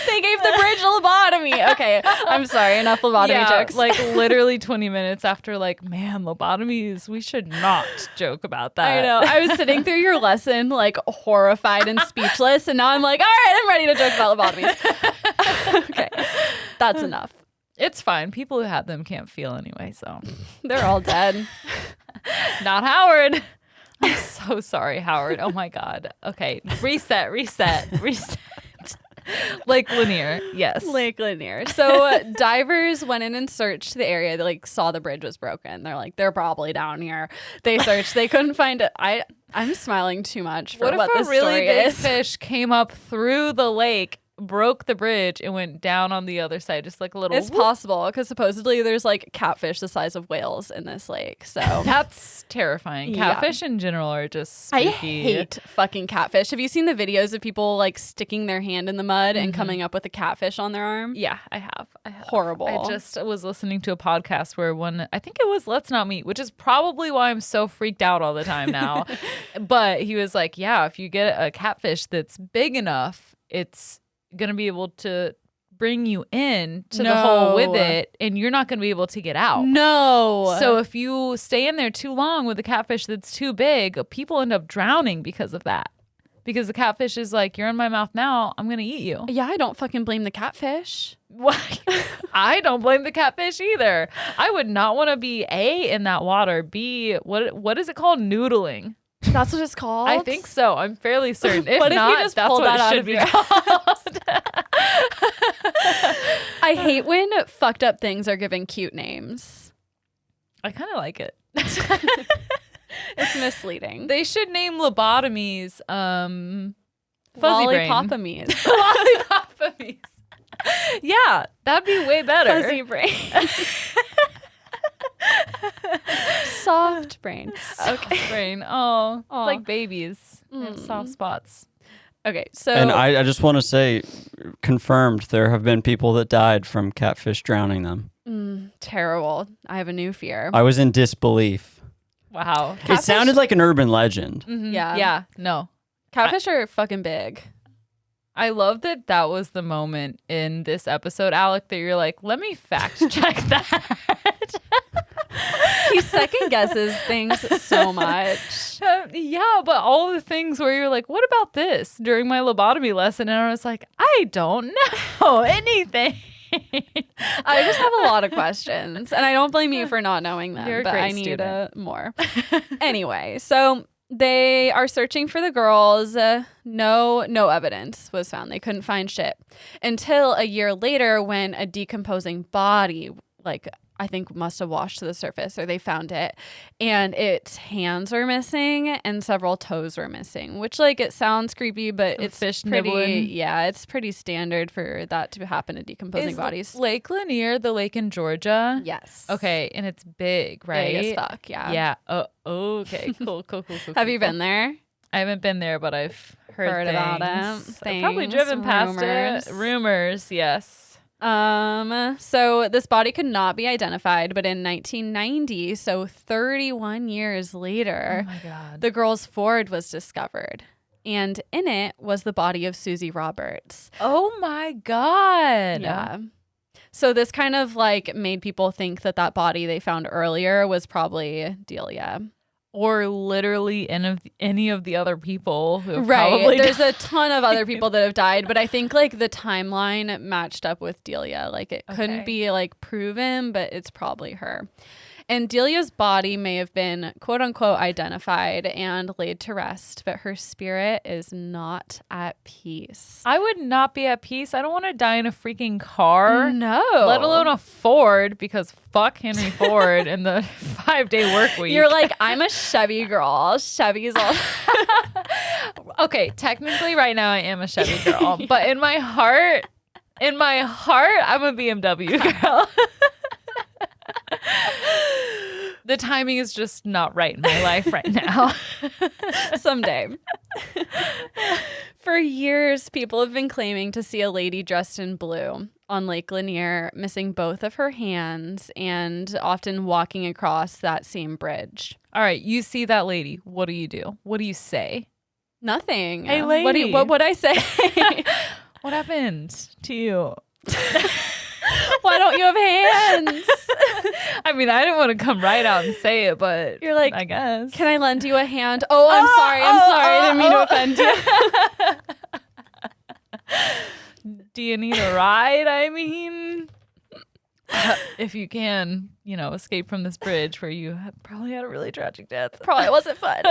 They gave the bridge a lobotomy. Okay, I'm sorry. Enough lobotomy jokes. Like literally 20 minutes after, like, man, lobotomies, we should not joke about that. I know. I was sitting through your lesson, like horrified and speechless, and now I'm like, all right, I'm ready to joke about lobotomies. Okay, that's enough. It's fine. People who had them can't feel anyway, so. They're all dead. Not Howard. I'm so sorry, Howard. Oh my God. Okay, reset. Lake Lanier, yes. Lake Lanier. So divers went in and searched the area. They like saw the bridge was broken. They're like, they're probably down here. They searched. They couldn't find it. I'm smiling too much for what if this a really story big is. fish came up through the lake, broke the bridge, and went down on the other side, just like a little. It's possible because supposedly there's like catfish the size of whales in this lake. So That's terrifying. Yeah. Catfish in general are just I spooky. hate fucking catfish. Have you seen the videos of people like sticking their hand in the mud and coming up with a catfish on their arm? Yeah, I have. Horrible. I just was listening to a podcast where I think it was Let's Not Meet, which is probably why I'm so freaked out all the time now. But he was like, yeah, if you get a catfish that's big enough, it's going to be able to bring you in to the hole with it, and you're not going to be able to get out. No. So if you stay in there too long with a catfish that's too big, people end up drowning because of that. Because the catfish is like, you're in my mouth now, I'm going to eat you. Yeah, I don't fucking blame the catfish. I don't blame the catfish either. I would not want to be A, in that water, B, what is it called? Noodling. That's what it's called? I think so. I'm fairly certain. If What if you not, just that's pulled what that out it should of be your called. I hate when fucked up things are given cute names. I kind of like it. It's misleading. They should name lobotomies fuzzy brain. Lollipopamies. Lollipopamies. Yeah, that'd be way better. Fuzzy brain. Soft brain. Okay. Brain. Oh, it's Aw. like babies. They have soft spots. Okay, so And I just want to say, confirmed, there have been people that died from catfish drowning them. terrible. I have a new fear. I was in disbelief. Wow. It sounded like an urban legend. Yeah. Yeah. No. Catfish are fucking big. I love that was the moment in this episode, Alec, that you're like, let me fact check that. He second guesses things so much. Yeah, but all the things where you're like, what about this during my lobotomy lesson? And I was like, I don't know anything. I just have a lot of questions, and I don't blame you for not knowing them, You're a but great I need student. more. Anyway, so they are searching for the girls. No evidence was found. They couldn't find shit until a year later when a decomposing body, like I think must have washed to the surface, or they found it, and its hands were missing and several toes were missing, which like it sounds creepy, but it's fish pretty nibbling. yeah, it's pretty standard for that to happen to decomposing bodies. Lake Lanier the lake in Georgia? Yes. Okay, and it's big, right? Big as fuck, yeah. Yeah. Oh, okay. Cool. Have you been there? I haven't been there, but I've heard about things. it. I've probably Things, driven past rumors. it. Rumors, yes. So this body could not be identified, but in 1990, so 31 years later, Oh my God. the girl's Ford was discovered. And in it was the body of Susie Roberts. Oh my God. Yeah. So this kind of like made people think that body they found earlier was probably Delia. or literally any of the other people who have Right. probably There's died. a ton of other people that have died, but I think like the timeline matched up with Delia. Like it couldn't Okay. be like proven, but it's probably her. And Delia's body may have been quote unquote identified and laid to rest, but her spirit is not at peace. I would not be at peace. I don't want to die in a freaking car. No. Let alone a Ford, because fuck Henry Ford and the 5-day work week. You're like, I'm a Chevy girl. Chevy's all. Okay, technically right now I am a Chevy girl, but in my heart, I'm a BMW girl. The timing is just not right in my life right now. Someday. For years, people have been claiming to see a lady dressed in blue on Lake Lanier, missing both of her hands and often walking across that same bridge. All right, you see that lady. What do? What do you say? Nothing. Hey, lady. What would I say? What happened to you? Why don't you have hands? I mean, I didn't want to come right out and say it, but You're like, I guess. can I lend you a hand? Oh, I'm sorry. I didn't mean to offend you. Do you need a ride? I mean, if you can, escape from this bridge where you probably had a really tragic death. Probably wasn't fun.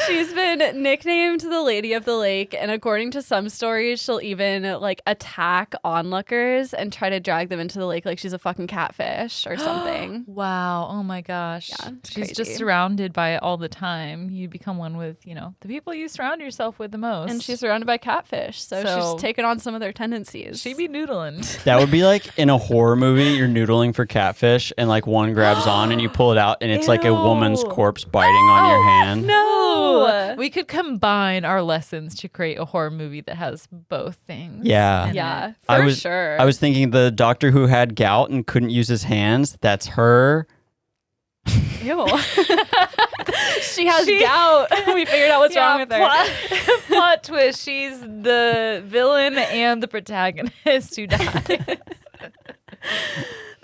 She's been nicknamed the Lady of the Lake, and according to some stories, she'll even like attack onlookers and try to drag them into the lake like she's a fucking catfish or something. Wow. Oh my gosh. Yeah, it's She's crazy. just surrounded by it all the time. You become one with, the people you surround yourself with the most. And she's surrounded by catfish, so she's taken on some of their tendencies. She be noodling. That would be like in a horror movie, you're noodling for catfish and like one grabs on and you pull it out and it's like a woman's Ew. corpse biting on your hand. No. We could combine our lessons to create a horror movie that has both things. Yeah. in Yeah, it. for sure. I was thinking the doctor who had gout and couldn't use his hands, that's her. Ew. She has gout. We figured out what's wrong with her. Plot twist. She's the villain and the protagonist who dies.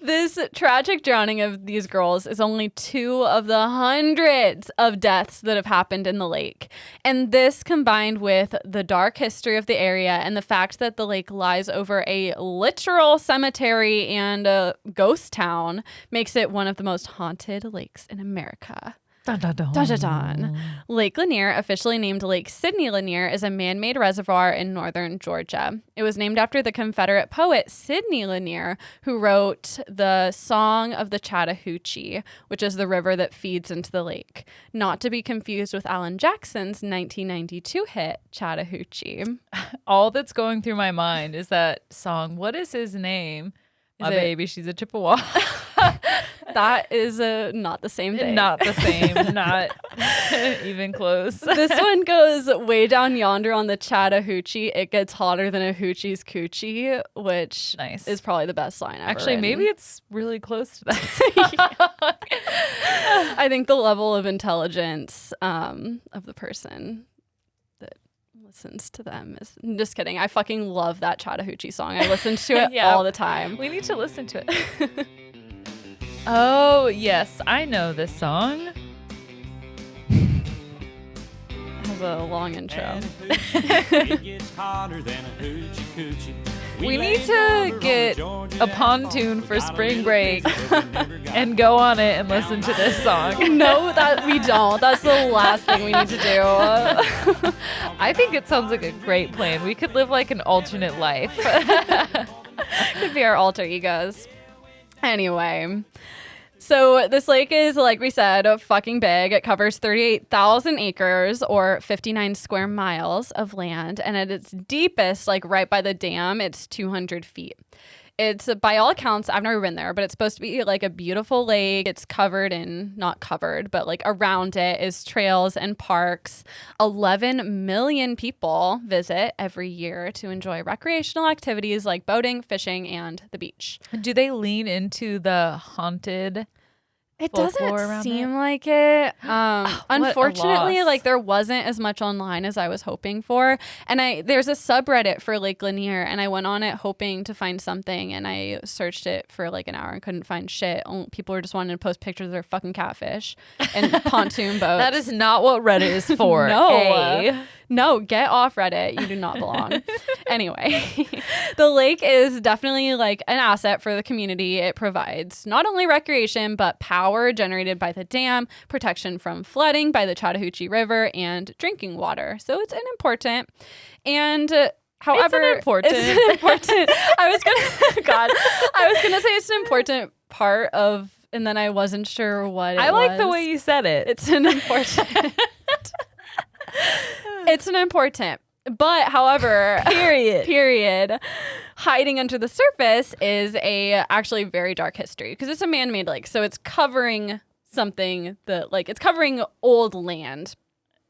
This tragic drowning of these girls is only 2 of the hundreds of deaths that have happened in the lake. And this, combined with the dark history of the area and the fact that the lake lies over a literal cemetery and a ghost town, makes it one of the most haunted lakes in America. Dun, dun, dun. Dun, dun, dun. Lake Lanier, officially named Lake Sidney Lanier, is a man-made reservoir in northern Georgia. It was named after the Confederate poet Sidney Lanier, who wrote the Song of the Chattahoochee, which is the river that feeds into the lake. Not to be confused with Alan Jackson's 1992 hit, Chattahoochee. All that's going through my mind is that song. What is his name? My it- baby, she's a Chippewa. That is not the same thing. Not the same. Not even close. This one goes way down yonder on the Chattahoochee. It gets hotter than a hoochie's coochie, which Nice. is probably the best line ever. Actually, maybe written. it's really close to that. I think the level of intelligence of the person that listens to them is. I'm just kidding. I fucking love that Chattahoochee song. I listen to it Yeah. all the time. We need to listen to it. Oh, yes. I know this song. It has a long intro. We need to get a pontoon for spring break and go on it and listen to this song. No, that we don't. That's the last thing we need to do. I think it sounds like a great plan. We could live like an alternate life. Could be our alter egos. Anyway, so this lake is, like we said, fucking big. It covers 38,000 acres or 59 square miles of land. And at its deepest, like right by the dam, it's 200 feet. It's, by all accounts, I've never been there, but it's supposed to be like a beautiful lake. It's covered in, not covered, but like around it is trails and parks. 11 million people visit every year to enjoy recreational activities like boating, fishing, and the beach. Do they lean into the haunted It folklore doesn't around seem it? like it. a Unfortunately, loss. like there wasn't as much online as I was hoping for. And there's a subreddit for Lake Lanier, and I went on it hoping to find something, and I searched it for like an hour and couldn't find shit. People were just wanting to post pictures of their fucking catfish and pontoon boats. That is not what Reddit is for. No. A. No, get off Reddit. You do not belong. Anyway, the lake is definitely like an asset for the community. It provides not only recreation, but power generated by the dam, protection from flooding by the Chattahoochee River, and drinking water. So it's an important. And however, It's an important. I was gonna say it's an important part of, and then I wasn't sure what it I like the was. way you said it. It's an important. It's an important. But however, period, hiding under the surface is actually very dark history because it's a man-made lake. So it's covering something that like it's covering old land.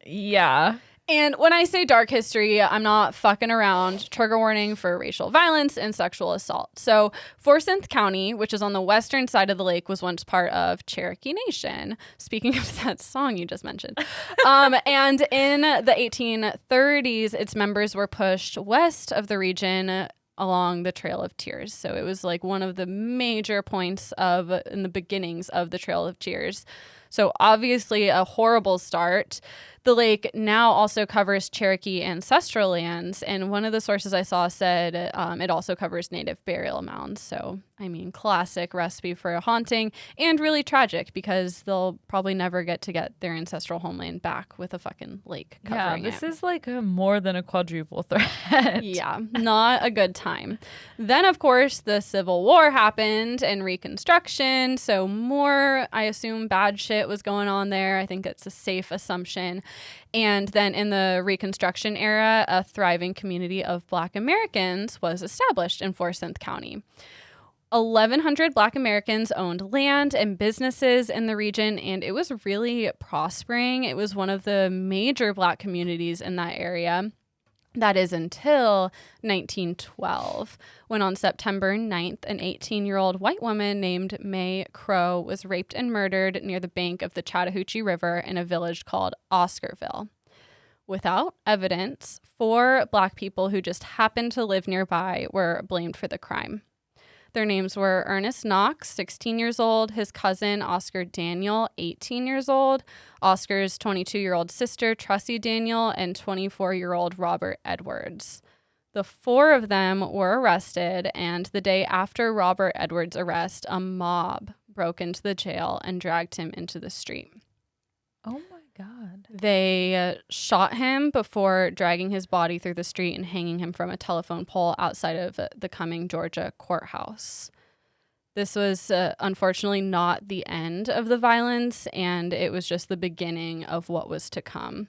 Yeah. And when I say dark history, I'm not fucking around. Trigger warning for racial violence and sexual assault. So Forsyth County, which is on the western side of the lake, was once part of Cherokee Nation. Speaking of that song you just mentioned. And in the 1830s, its members were pushed west of the region along the Trail of Tears. So it was like one of the major points in the beginnings of the Trail of Tears. So obviously a horrible start. The lake now also covers Cherokee ancestral lands, and one of the sources I saw said it also covers native burial mounds. So, I mean, classic recipe for a haunting, and really tragic because they'll probably never get their ancestral homeland back with a fucking lake covering this it. is like more than a quadruple threat. Yeah, not a good time. Then, of course, the Civil War happened and Reconstruction. So more, I assume, bad shit was going on there. I think it's a safe assumption. And then in the Reconstruction era, a thriving community of Black Americans was established in Forsyth County. 1,100 Black Americans owned land and businesses in the region, and it was really prospering. It was one of the major Black communities in that area. That is until 1912, when on September 9th, an 18-year-old white woman named May Crow was raped and murdered near the bank of the Chattahoochee River in a village called Oscarville. Without evidence, 4 Black people who just happened to live nearby were blamed for the crime. Their names were Ernest Knox, 16 years old, his cousin Oscar Daniel, 18 years old, Oscar's 22-year-old sister Tressie Daniel, and 24-year-old Robert Edwards. The 4 of them were arrested, and the day after Robert Edwards' arrest, a mob broke into the jail and dragged him into the street. Oh my God. They shot him before dragging his body through the street and hanging him from a telephone pole outside of the Cumming, Georgia courthouse. This was unfortunately not the end of the violence, and it was just the beginning of what was to come.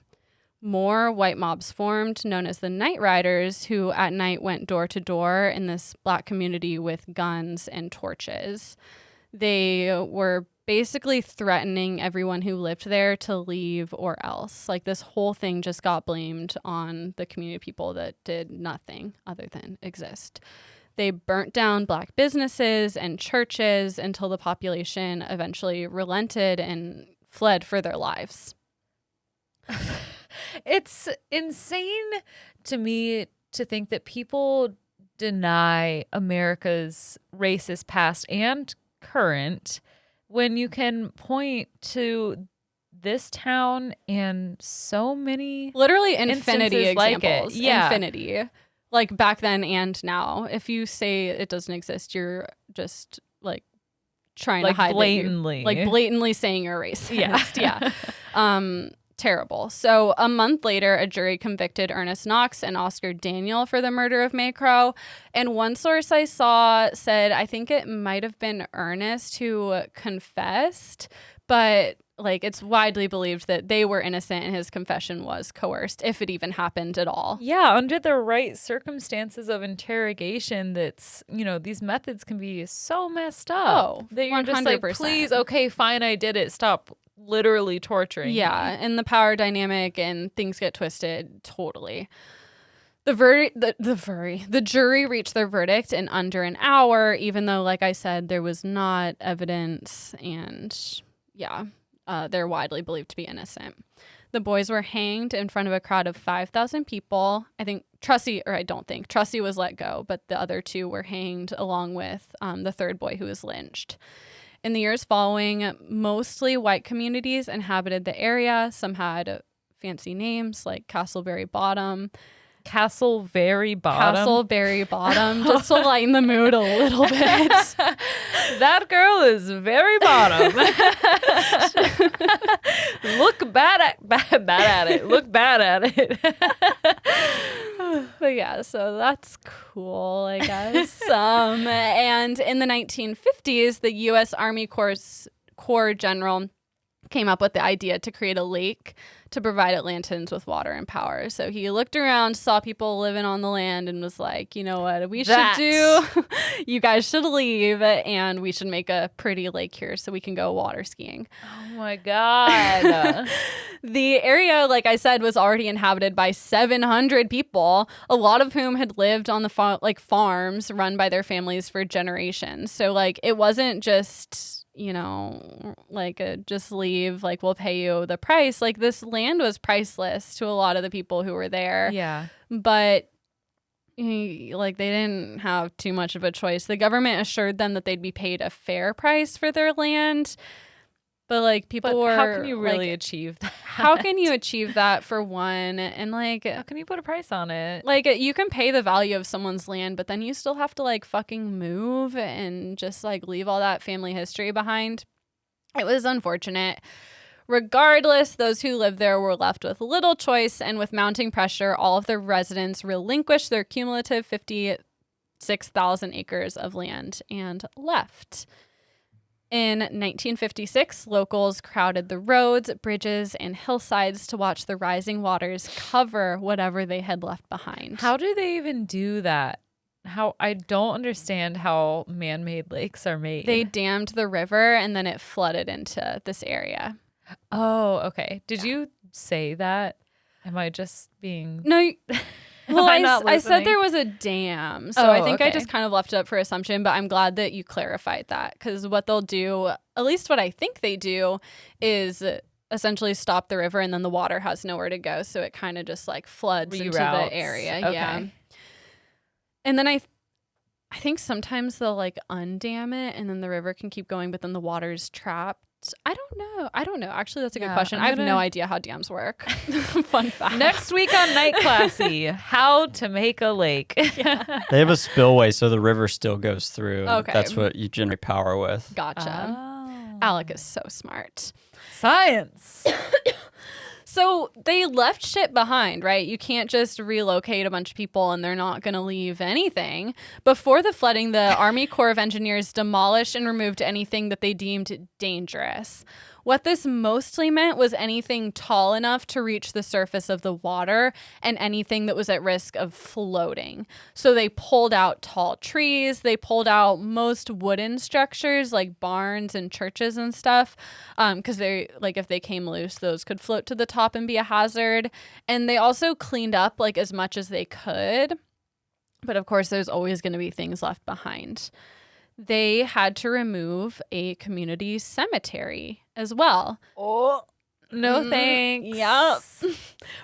More white mobs formed, known as the Night Riders, who at night went door to door in this Black community with guns and torches. They were basically threatening everyone who lived there to leave or else. Like, this whole thing just got blamed on the community of people that did nothing other than exist. They burnt down Black businesses and churches until the population eventually relented and fled for their lives. It's insane to me to think that people deny America's racist past and current when you can point to this town and so many literally infinity instances like examples. it. Yeah. Infinity. Like back then and now. If you say it doesn't exist, you're just like trying like to hide blatantly. that blatantly saying you're racist. Yeah. Yeah. Terrible. So a month later, a jury convicted Ernest Knox and Oscar Daniel for the murder of May Crow. And one source I saw said, I think it might have been Ernest who confessed, but like it's widely believed that they were innocent and his confession was coerced, if it even happened at all. Yeah, under the right circumstances of interrogation, that's, you know, these methods can be so messed up. Oh, that you're just like, 100%. please, okay, fine, I did it. Stop literally torturing Yeah, me. and the power dynamic and things get twisted totally. The jury reached their verdict in under an hour, even though, like I said, there was not evidence and they're widely believed to be innocent. The boys were hanged in front of a crowd of 5,000 people. Trussie was let go, but the other two were hanged along with the third boy who was lynched. In the years following, mostly white communities inhabited the area. Some had fancy names like Castleberry Bottom, Castleberry Bottom, just to lighten the mood a little bit. That girl is very bottom. Look bad at it. Look bad at it. But yeah, so that's cool, I guess. And in the 1950s, the U.S. Army Corps General came up with the idea to create a lake to provide Atlantans with water and power. So he looked around, saw people living on the land, and was like, you know what we should do? You guys should leave, and we should make a pretty lake here so we can go water skiing. Oh my God. The area, like I said, was already inhabited by 700 people, a lot of whom had lived on the farms run by their families for generations. So like it wasn't just, just leave, like we'll pay you the price. Like this land was priceless to a lot of the people who were there. Yeah. But they didn't have too much of a choice. The government assured them that they'd be paid a fair price for their land. But how can you really achieve that? How can you achieve that for one? And how can you put a price on it? You can pay the value of someone's land, but then you still have to fucking move and just leave all that family history behind. It was unfortunate. Regardless, those who lived there were left with little choice, and with mounting pressure, all of the residents relinquished their cumulative 56,000 acres of land and left. In 1956, locals crowded the roads, bridges, and hillsides to watch the rising waters cover whatever they had left behind. How do they even do that? I don't understand how man-made lakes are made. They dammed the river and then it flooded into this area. Oh, okay. Did you say that? Am I just being... No, well, I said listening? there was a dam, so I think I just kind of left it up for assumption, but I'm glad that you clarified that, because what they'll do, at least what I think they do, is essentially stop the river and then the water has nowhere to go, so it kind of just floods into the area. Okay. Yeah. And then I think sometimes they'll undam it and then the river can keep going, but then the water's trapped. I don't know. Actually, that's a good question. I have no idea how dams work. Fun fact. Next week on Night Classy, how to make a lake. Yeah. They have a spillway, so the river still goes through. Okay. That's what you generate power with. Gotcha. Oh. Alec is so smart. Science. So they left shit behind, right? You can't just relocate a bunch of people and they're not going to leave anything. Before the flooding, the Army Corps of Engineers demolished and removed anything that they deemed dangerous. What this mostly meant was anything tall enough to reach the surface of the water and anything that was at risk of floating. So they pulled out tall trees. They pulled out most wooden structures like barns and churches and stuff, because they if they came loose, those could float to the top and be a hazard. And they also cleaned up as much as they could. But of course, there's always going to be things left behind. They had to remove a community cemetery as well. Oh, no thanks. Yep.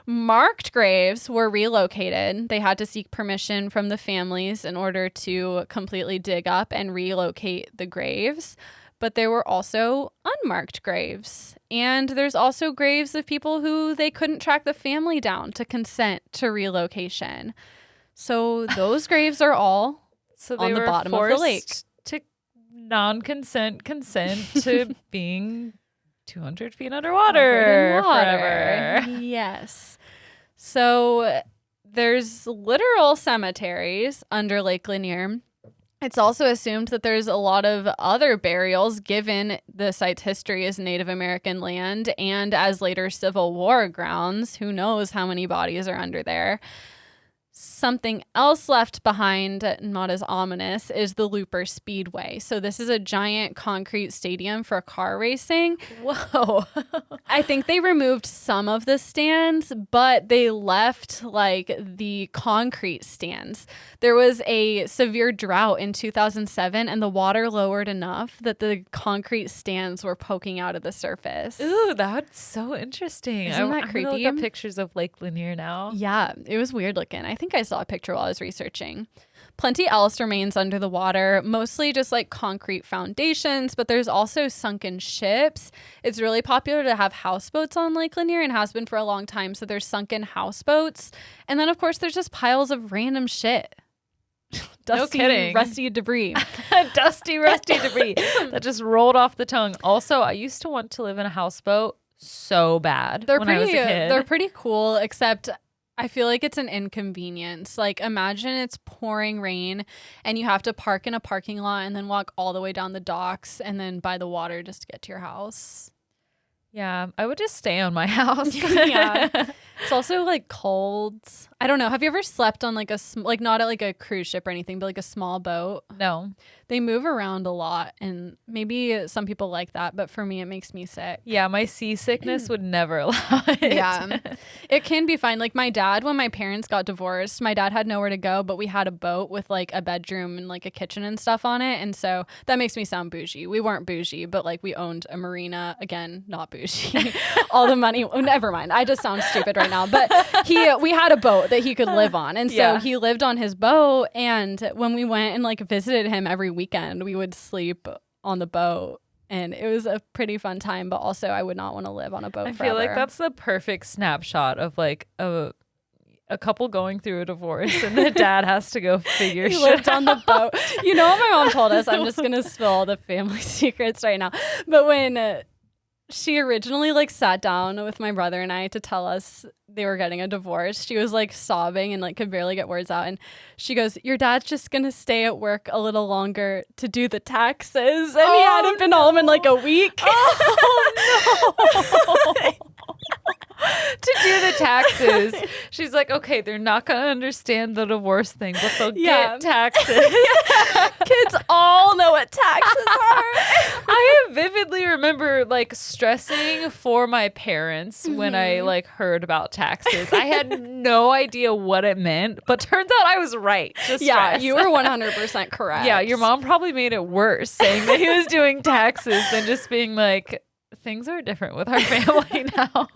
Marked graves were relocated. They had to seek permission from the families in order to completely dig up and relocate the graves. But there were also unmarked graves. And there's also graves of people who they couldn't track the family down to consent to relocation. So those graves are all on the bottom of the lake. To consent to being 200 feet underwater forever. Yes. So there's literal cemeteries under Lake Lanier. It's also assumed that there's a lot of other burials given the site's history as Native American land and as later Civil War grounds. Who knows how many bodies are under there. Something else left behind, not as ominous, is the Looper Speedway. So this is a giant concrete stadium for car racing. Whoa. I think they removed some of the stands, but they left like the concrete stands. There was a severe drought in 2007 and the water lowered enough that the concrete stands were poking out of the surface. Ooh, that's so interesting. Isn't that I'm creepy? gonna look up pictures of Lake Lanier now. Yeah, it was weird looking. I think I saw a picture while I was researching. Plenty else remains under the water, mostly just like concrete foundations, but there's also sunken ships. It's really popular to have houseboats on Lake Lanier and has been for a long time. So there's sunken houseboats. And then, of course, there's just piles of random shit. Dusty, kidding. rusty debris. Dusty, rusty debris that just rolled off the tongue. Also, I used to want to live in a houseboat so bad when I was a kid. They're pretty cool, except I feel like it's an inconvenience. Like, imagine it's pouring rain and you have to park in a parking lot and then walk all the way down the docks and then by the water just to get to your house. Yeah, I would just stay on my house. Yeah. It's also like cold. I don't know. Have you ever slept on like like not at like a cruise ship or anything, but like a small boat? No. They move around a lot and maybe some people like that, but for me it makes me sick. Yeah, my seasickness would never allow it. Yeah. It can be fine. Like my dad, when my parents got divorced, my dad had nowhere to go, but we had a boat with like a bedroom and like a kitchen and stuff on it. And so that makes me sound bougie. We weren't bougie, but like we owned a marina. Again, not bougie. All the money. Oh, never mind. I just sound stupid right now. But we had a boat that he could live on. And so he lived on his boat. And when we went and like visited him every weekend, we would sleep on the boat. And it was a pretty fun time, but also I would not want to live on a boat forever. I feel like that's the perfect snapshot of like a couple going through a divorce and the dad has to go figure shit lived on the out. boat. You know what my mom told us? I'm just going to spill all the family secrets right now. But when she originally like sat down with my brother and I to tell us they were getting a divorce, she was like sobbing and like could barely get words out. And she goes, "Your dad's just going to stay at work a little longer to do the taxes." And he hadn't been home in like a week. Oh, no. To do the taxes. She's like, okay, they're not going to understand the divorce thing, but they'll get taxes. Kids all know what taxes are. I vividly remember like stressing for my parents when I like heard about taxes. I had no idea what it meant, but turns out I was right. Yeah, you were 100% correct. Yeah, your mom probably made it worse saying that he was doing taxes than just being like, things are different with our family now.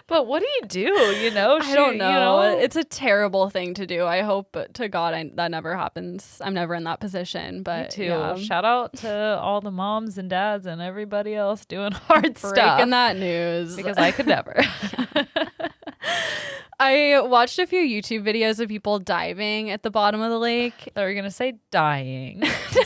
But what do you do? You know, I don't know. It's a terrible thing to do. I hope to God that never happens. I'm never in that position. But me too. Yeah. Shout out to all the moms and dads and everybody else doing hard stuff. Breaking that news. Because I could never. I watched a few YouTube videos of people diving at the bottom of the lake. They were gonna say dying.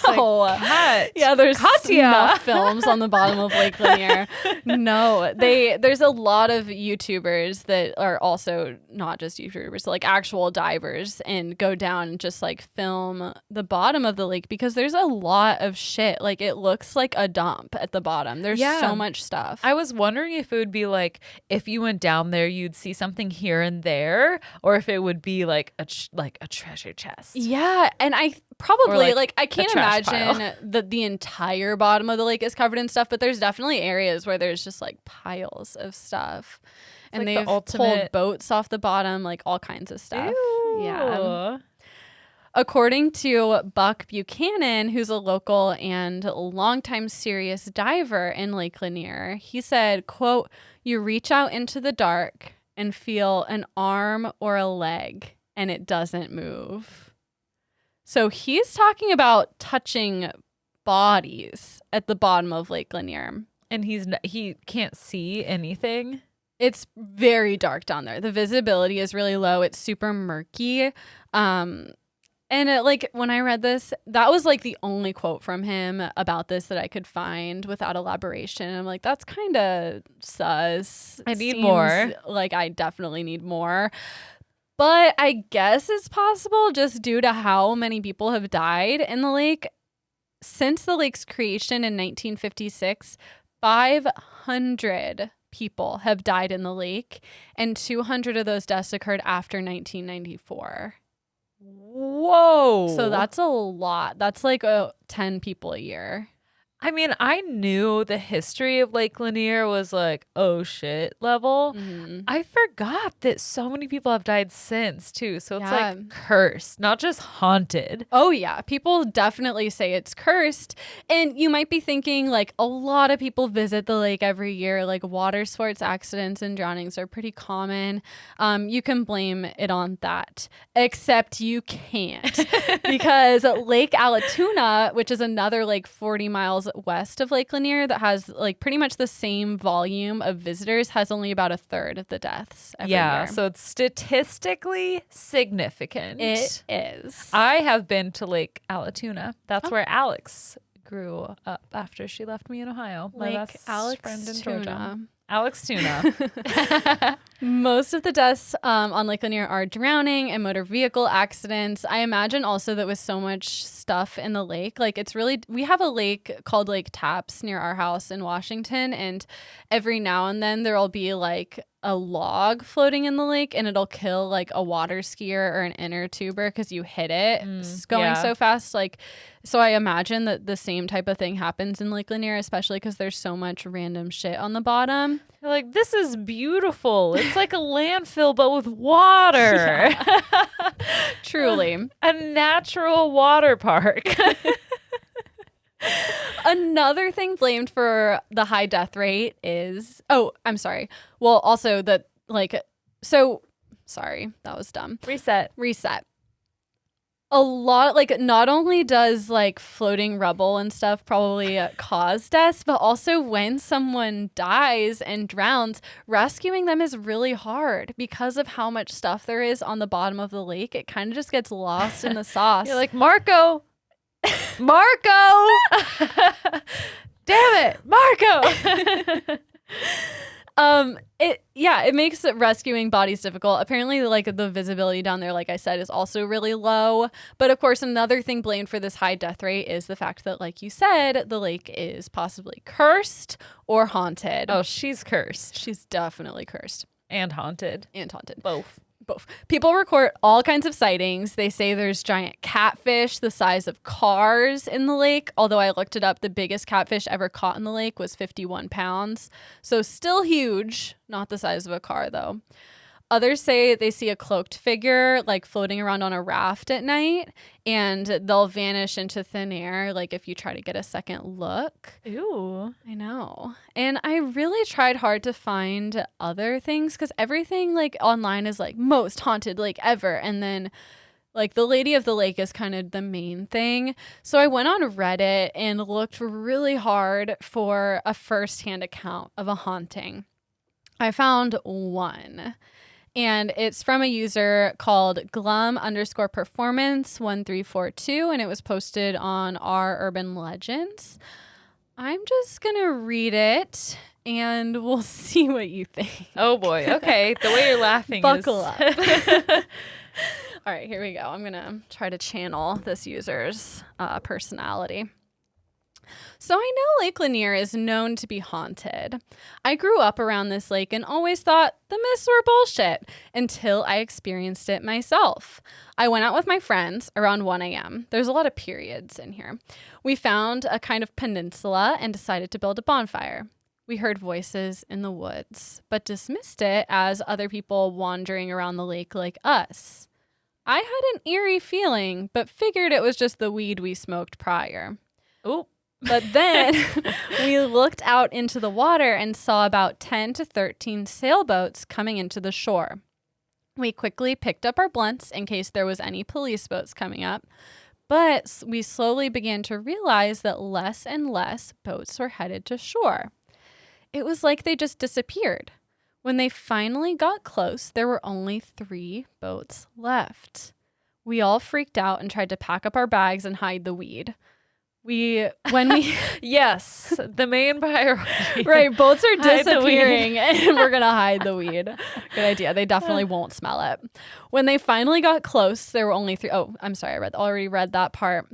No. Like, yeah, there's Katya. enough films on the bottom of Lake Lanier. No, there's a lot of YouTubers that are also not just YouTubers, like actual divers, and go down and just like film the bottom of the lake because there's a lot of shit. Like it looks like a dump at the bottom. There's so much stuff. I was wondering if it would be like if you went down there, you'd see something here and there, or if it would be like a treasure chest. Yeah, and I probably like I can't imagine pile. that the entire bottom of the lake is covered in stuff, but there's definitely areas where there's just like piles of stuff. And like they've the ultimate pulled boats off the bottom, like all kinds of stuff. Ew. Yeah. According to Buck Buchanan, who's a local and longtime serious diver in Lake Lanier, he said, quote, "You reach out into the dark and feel an arm or a leg and it doesn't move." So he's talking about touching bodies at the bottom of Lake Lanier. And he can't see anything. It's very dark down there. The visibility is really low. It's super murky. And like when I read this, that was like the only quote from him about this that I could find without elaboration. I'm like, that's kind of sus. I need more. Like I definitely need more. But I guess it's possible just due to how many people have died in the lake. Since the lake's creation in 1956, 500 people have died in the lake, and 200 of those deaths occurred after 1994. Whoa. So that's a lot. That's like 10 people a year. I mean, I knew the history of Lake Lanier was like, oh shit level. Mm-hmm. I forgot that so many people have died since too. So it's Yeah. like cursed, not just haunted. Oh, yeah. People definitely say it's cursed. And you might be thinking, like, a lot of people visit the lake every year. Like, water sports accidents and drownings are pretty common. You can blame it on that, except you can't. Because Lake Allatoona, which is another lake 40 miles west of Lake Lanier that has, like, pretty much the same volume of visitors, has only about a third of the deaths every year. So it's statistically significant. It is. I have been to Lake Allatoona. That's where Alex grew up after she left me in Ohio. My Lake best Alex friend in Georgia. Tuna. Alex Tuna. Most of the deaths on Lake Lanier are drowning and motor vehicle accidents. I imagine also that with so much stuff in the lake, like we have a lake called Lake Taps near our house in Washington, and every now and then there'll be like a log floating in the lake and it'll kill like a water skier or an inner tuber because you hit it going so fast. Like, so I imagine that the same type of thing happens in Lake Lanier, especially because there's so much random shit on the bottom. You're like, this is beautiful. It's like a landfill, but with water. Truly. A natural water park. Another thing blamed for the high death rate is, also that, like, so, sorry, that was dumb. Reset. A lot, like, not only does, like, floating rubble and stuff probably cause deaths, but also when someone dies and drowns, rescuing them is really hard because of how much stuff there is on the bottom of the lake. It kind of just gets lost in the sauce. You're like, Marco! Damn it, Marco! It makes rescuing bodies difficult. Apparently, like, the visibility down there, like I said, is also really low. But of course, another thing blamed for this high death rate is the fact that, like you said, the lake is possibly cursed or haunted. Oh, she's cursed. She's definitely cursed. And haunted. Both. People record all kinds of sightings. They say there's giant catfish the size of cars in the lake. Although I looked it up, the biggest catfish ever caught in the lake was 51 pounds. So still huge, not the size of a car though. Others say they see a cloaked figure like floating around on a raft at night, and they'll vanish into thin air like if you try to get a second look. Ooh. I know. And I really tried hard to find other things because everything like online is like most haunted lake ever. And then like the Lady of the Lake is kind of the main thing. So I went on Reddit and looked really hard for a firsthand account of a haunting. I found one. And it's from a user called glum_performance1342, and it was posted on our Urban Legends. I'm just going to read it, and we'll see what you think. Oh, boy. Okay. The way you're laughing Buckle up. All right, here we go. I'm going to try to channel this user's personality. So I know Lake Lanier is known to be haunted. I grew up around this lake and always thought the myths were bullshit until I experienced it myself. I went out with my friends around 1 a.m. There's a lot of periods in here. We found a kind of peninsula and decided to build a bonfire. We heard voices in the woods, but dismissed it as other people wandering around the lake like us. I had an eerie feeling, but figured it was just the weed we smoked prior. Ooh. But then we looked out into the water and saw about 10 to 13 sailboats coming into the shore. We quickly picked up our blunts in case there was any police boats coming up, but we slowly began to realize that less and less boats were headed to shore. It was like they just disappeared. When they finally got close, there were only 3 boats left. We all freaked out and tried to pack up our bags and hide the weed. Yes, the main priority. Right, boats are disappearing and we're gonna hide the weed. Good idea. They definitely won't smell it. When they finally got close, there were only 3. Oh, I'm sorry, I already read that part.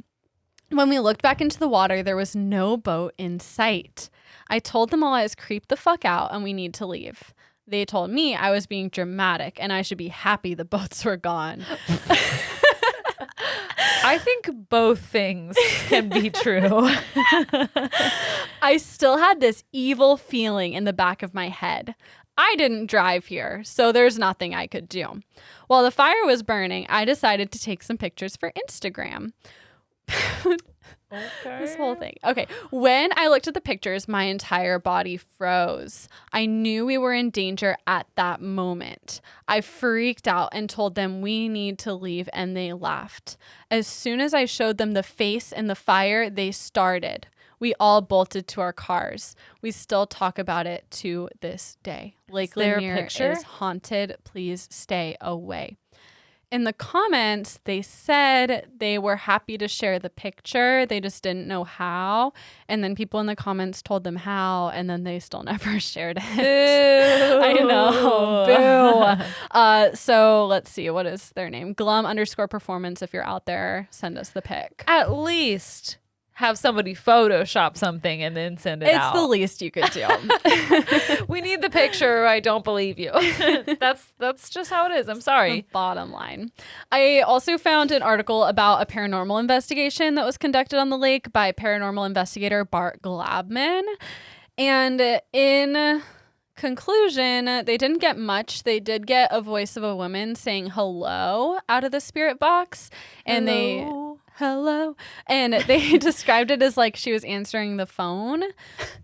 When we looked back into the water, there was no boat in sight. I told them all I was creeped the fuck out and we need to leave. They told me I was being dramatic and I should be happy the boats were gone. I think both things can be true. I still had this evil feeling in the back of my head. I didn't drive here, so there's nothing I could do. While the fire was burning, I decided to take some pictures for Instagram. This whole thing. Okay. When I looked at the pictures, my entire body froze. I knew we were in danger at that moment. I freaked out and told them we need to leave, and they left. As soon as I showed them the face and the fire, they started. We all bolted to our cars. We still talk about it to this day. Lake Lanier is haunted. Please stay away. In the comments, they said they were happy to share the picture. They just didn't know how. And then people in the comments told them how, and then they still never shared it. Boo. I know. Boo. So let's see. What is their name? Glum_performance. If you're out there, send us the pic. At least have somebody Photoshop something and then send it out. It's the least you could do. We need the picture. Or I don't believe you. That's just how it is. I'm sorry. Bottom line. I also found an article about a paranormal investigation that was conducted on the lake by paranormal investigator Bart Glabman. And in conclusion, they didn't get much. They did get a voice of a woman saying hello out of the spirit box. And hello. And they described it as like she was answering the phone.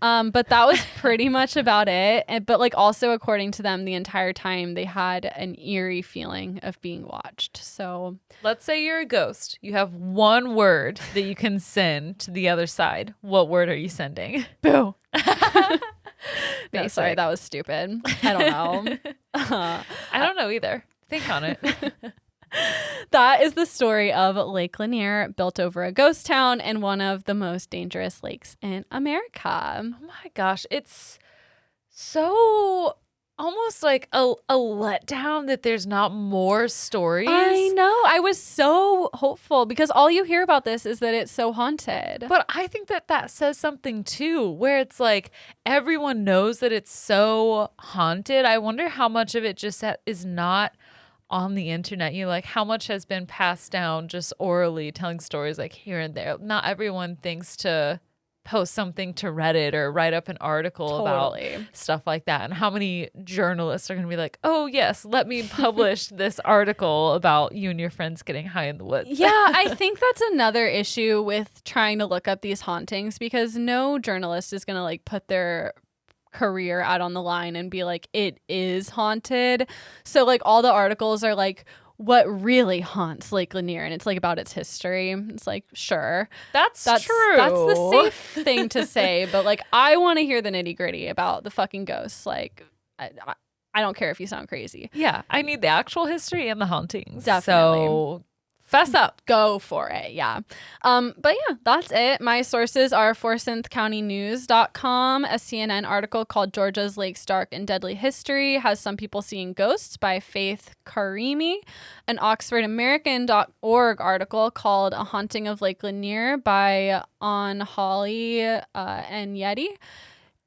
But that was pretty much about it. But like also according to them, the entire time they had an eerie feeling of being watched. So let's say you're a ghost. You have one word that you can send to the other side. What word are you sending? Boo. No, sorry, that was stupid. I don't know. I don't know either. Think on it. That is the story of Lake Lanier, built over a ghost town and one of the most dangerous lakes in America. Oh my gosh. It's so almost like a letdown that there's not more stories. I know. I was so hopeful because all you hear about this is that it's so haunted. But I think that says something too, where it's like everyone knows that it's so haunted. I wonder how much of it just is not on the internet. You know, like how much has been passed down just orally, telling stories like here and there. Not everyone thinks to post something to Reddit or write up an article about stuff like that. And how many journalists are going to be like, oh yes, let me publish this article about you and your friends getting high in the woods. Yeah, I think that's another issue with trying to look up these hauntings, because no journalist is going to like put their career out on the line and be like, it is haunted. So like all the articles are like, what really haunts Lake Lanier, and it's like about its history. It's like, sure, that's true. That's the safe thing to say, but like I want to hear the nitty gritty about the fucking ghosts. Like I don't care if you sound crazy. Yeah, I need the actual history and the hauntings. Definitely. So fess up. Go for it. Yeah. But yeah, that's it. My sources are forsythcountynews.com. A CNN article called Georgia's Lakes Dark and Deadly History has some people seeing ghosts by Faith Karimi. An OxfordAmerican.org article called A Haunting of Lake Lanier by On Holly and Yeti.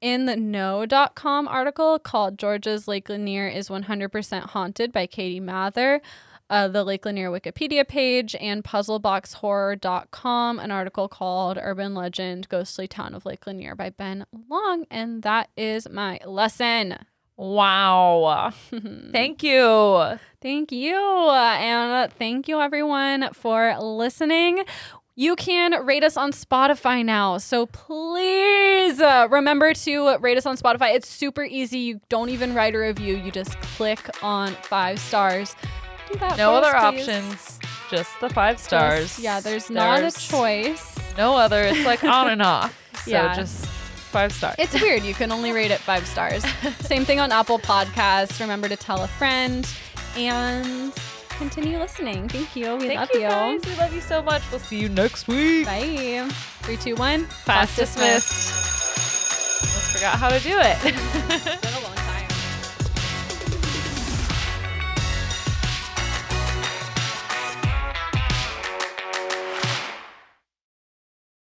In the know.com article called Georgia's Lake Lanier is 100% Haunted by Katie Mather. The Lake Lanier Wikipedia page, and puzzleboxhorror.com, an article called Urban Legend Ghostly Town of Lake Lanier by Ben Long. And that is my lesson. Wow. Thank you. Thank you. And thank you everyone for listening. You can rate us on Spotify now. So please remember to rate us on Spotify. It's super easy. You don't even write a review. You just click on 5 stars. No other options, just the 5 stars. There's not a choice. No other. It's like on and off. So Yeah. just 5 stars. It's weird. You can only rate it 5 stars. Same thing on Apple Podcasts. Remember to tell a friend and continue listening. Thank you. We love you. Guys. We love you so much. We'll see you next week. Bye. 3, 2, 1. Class dismissed. Almost forgot how to do it.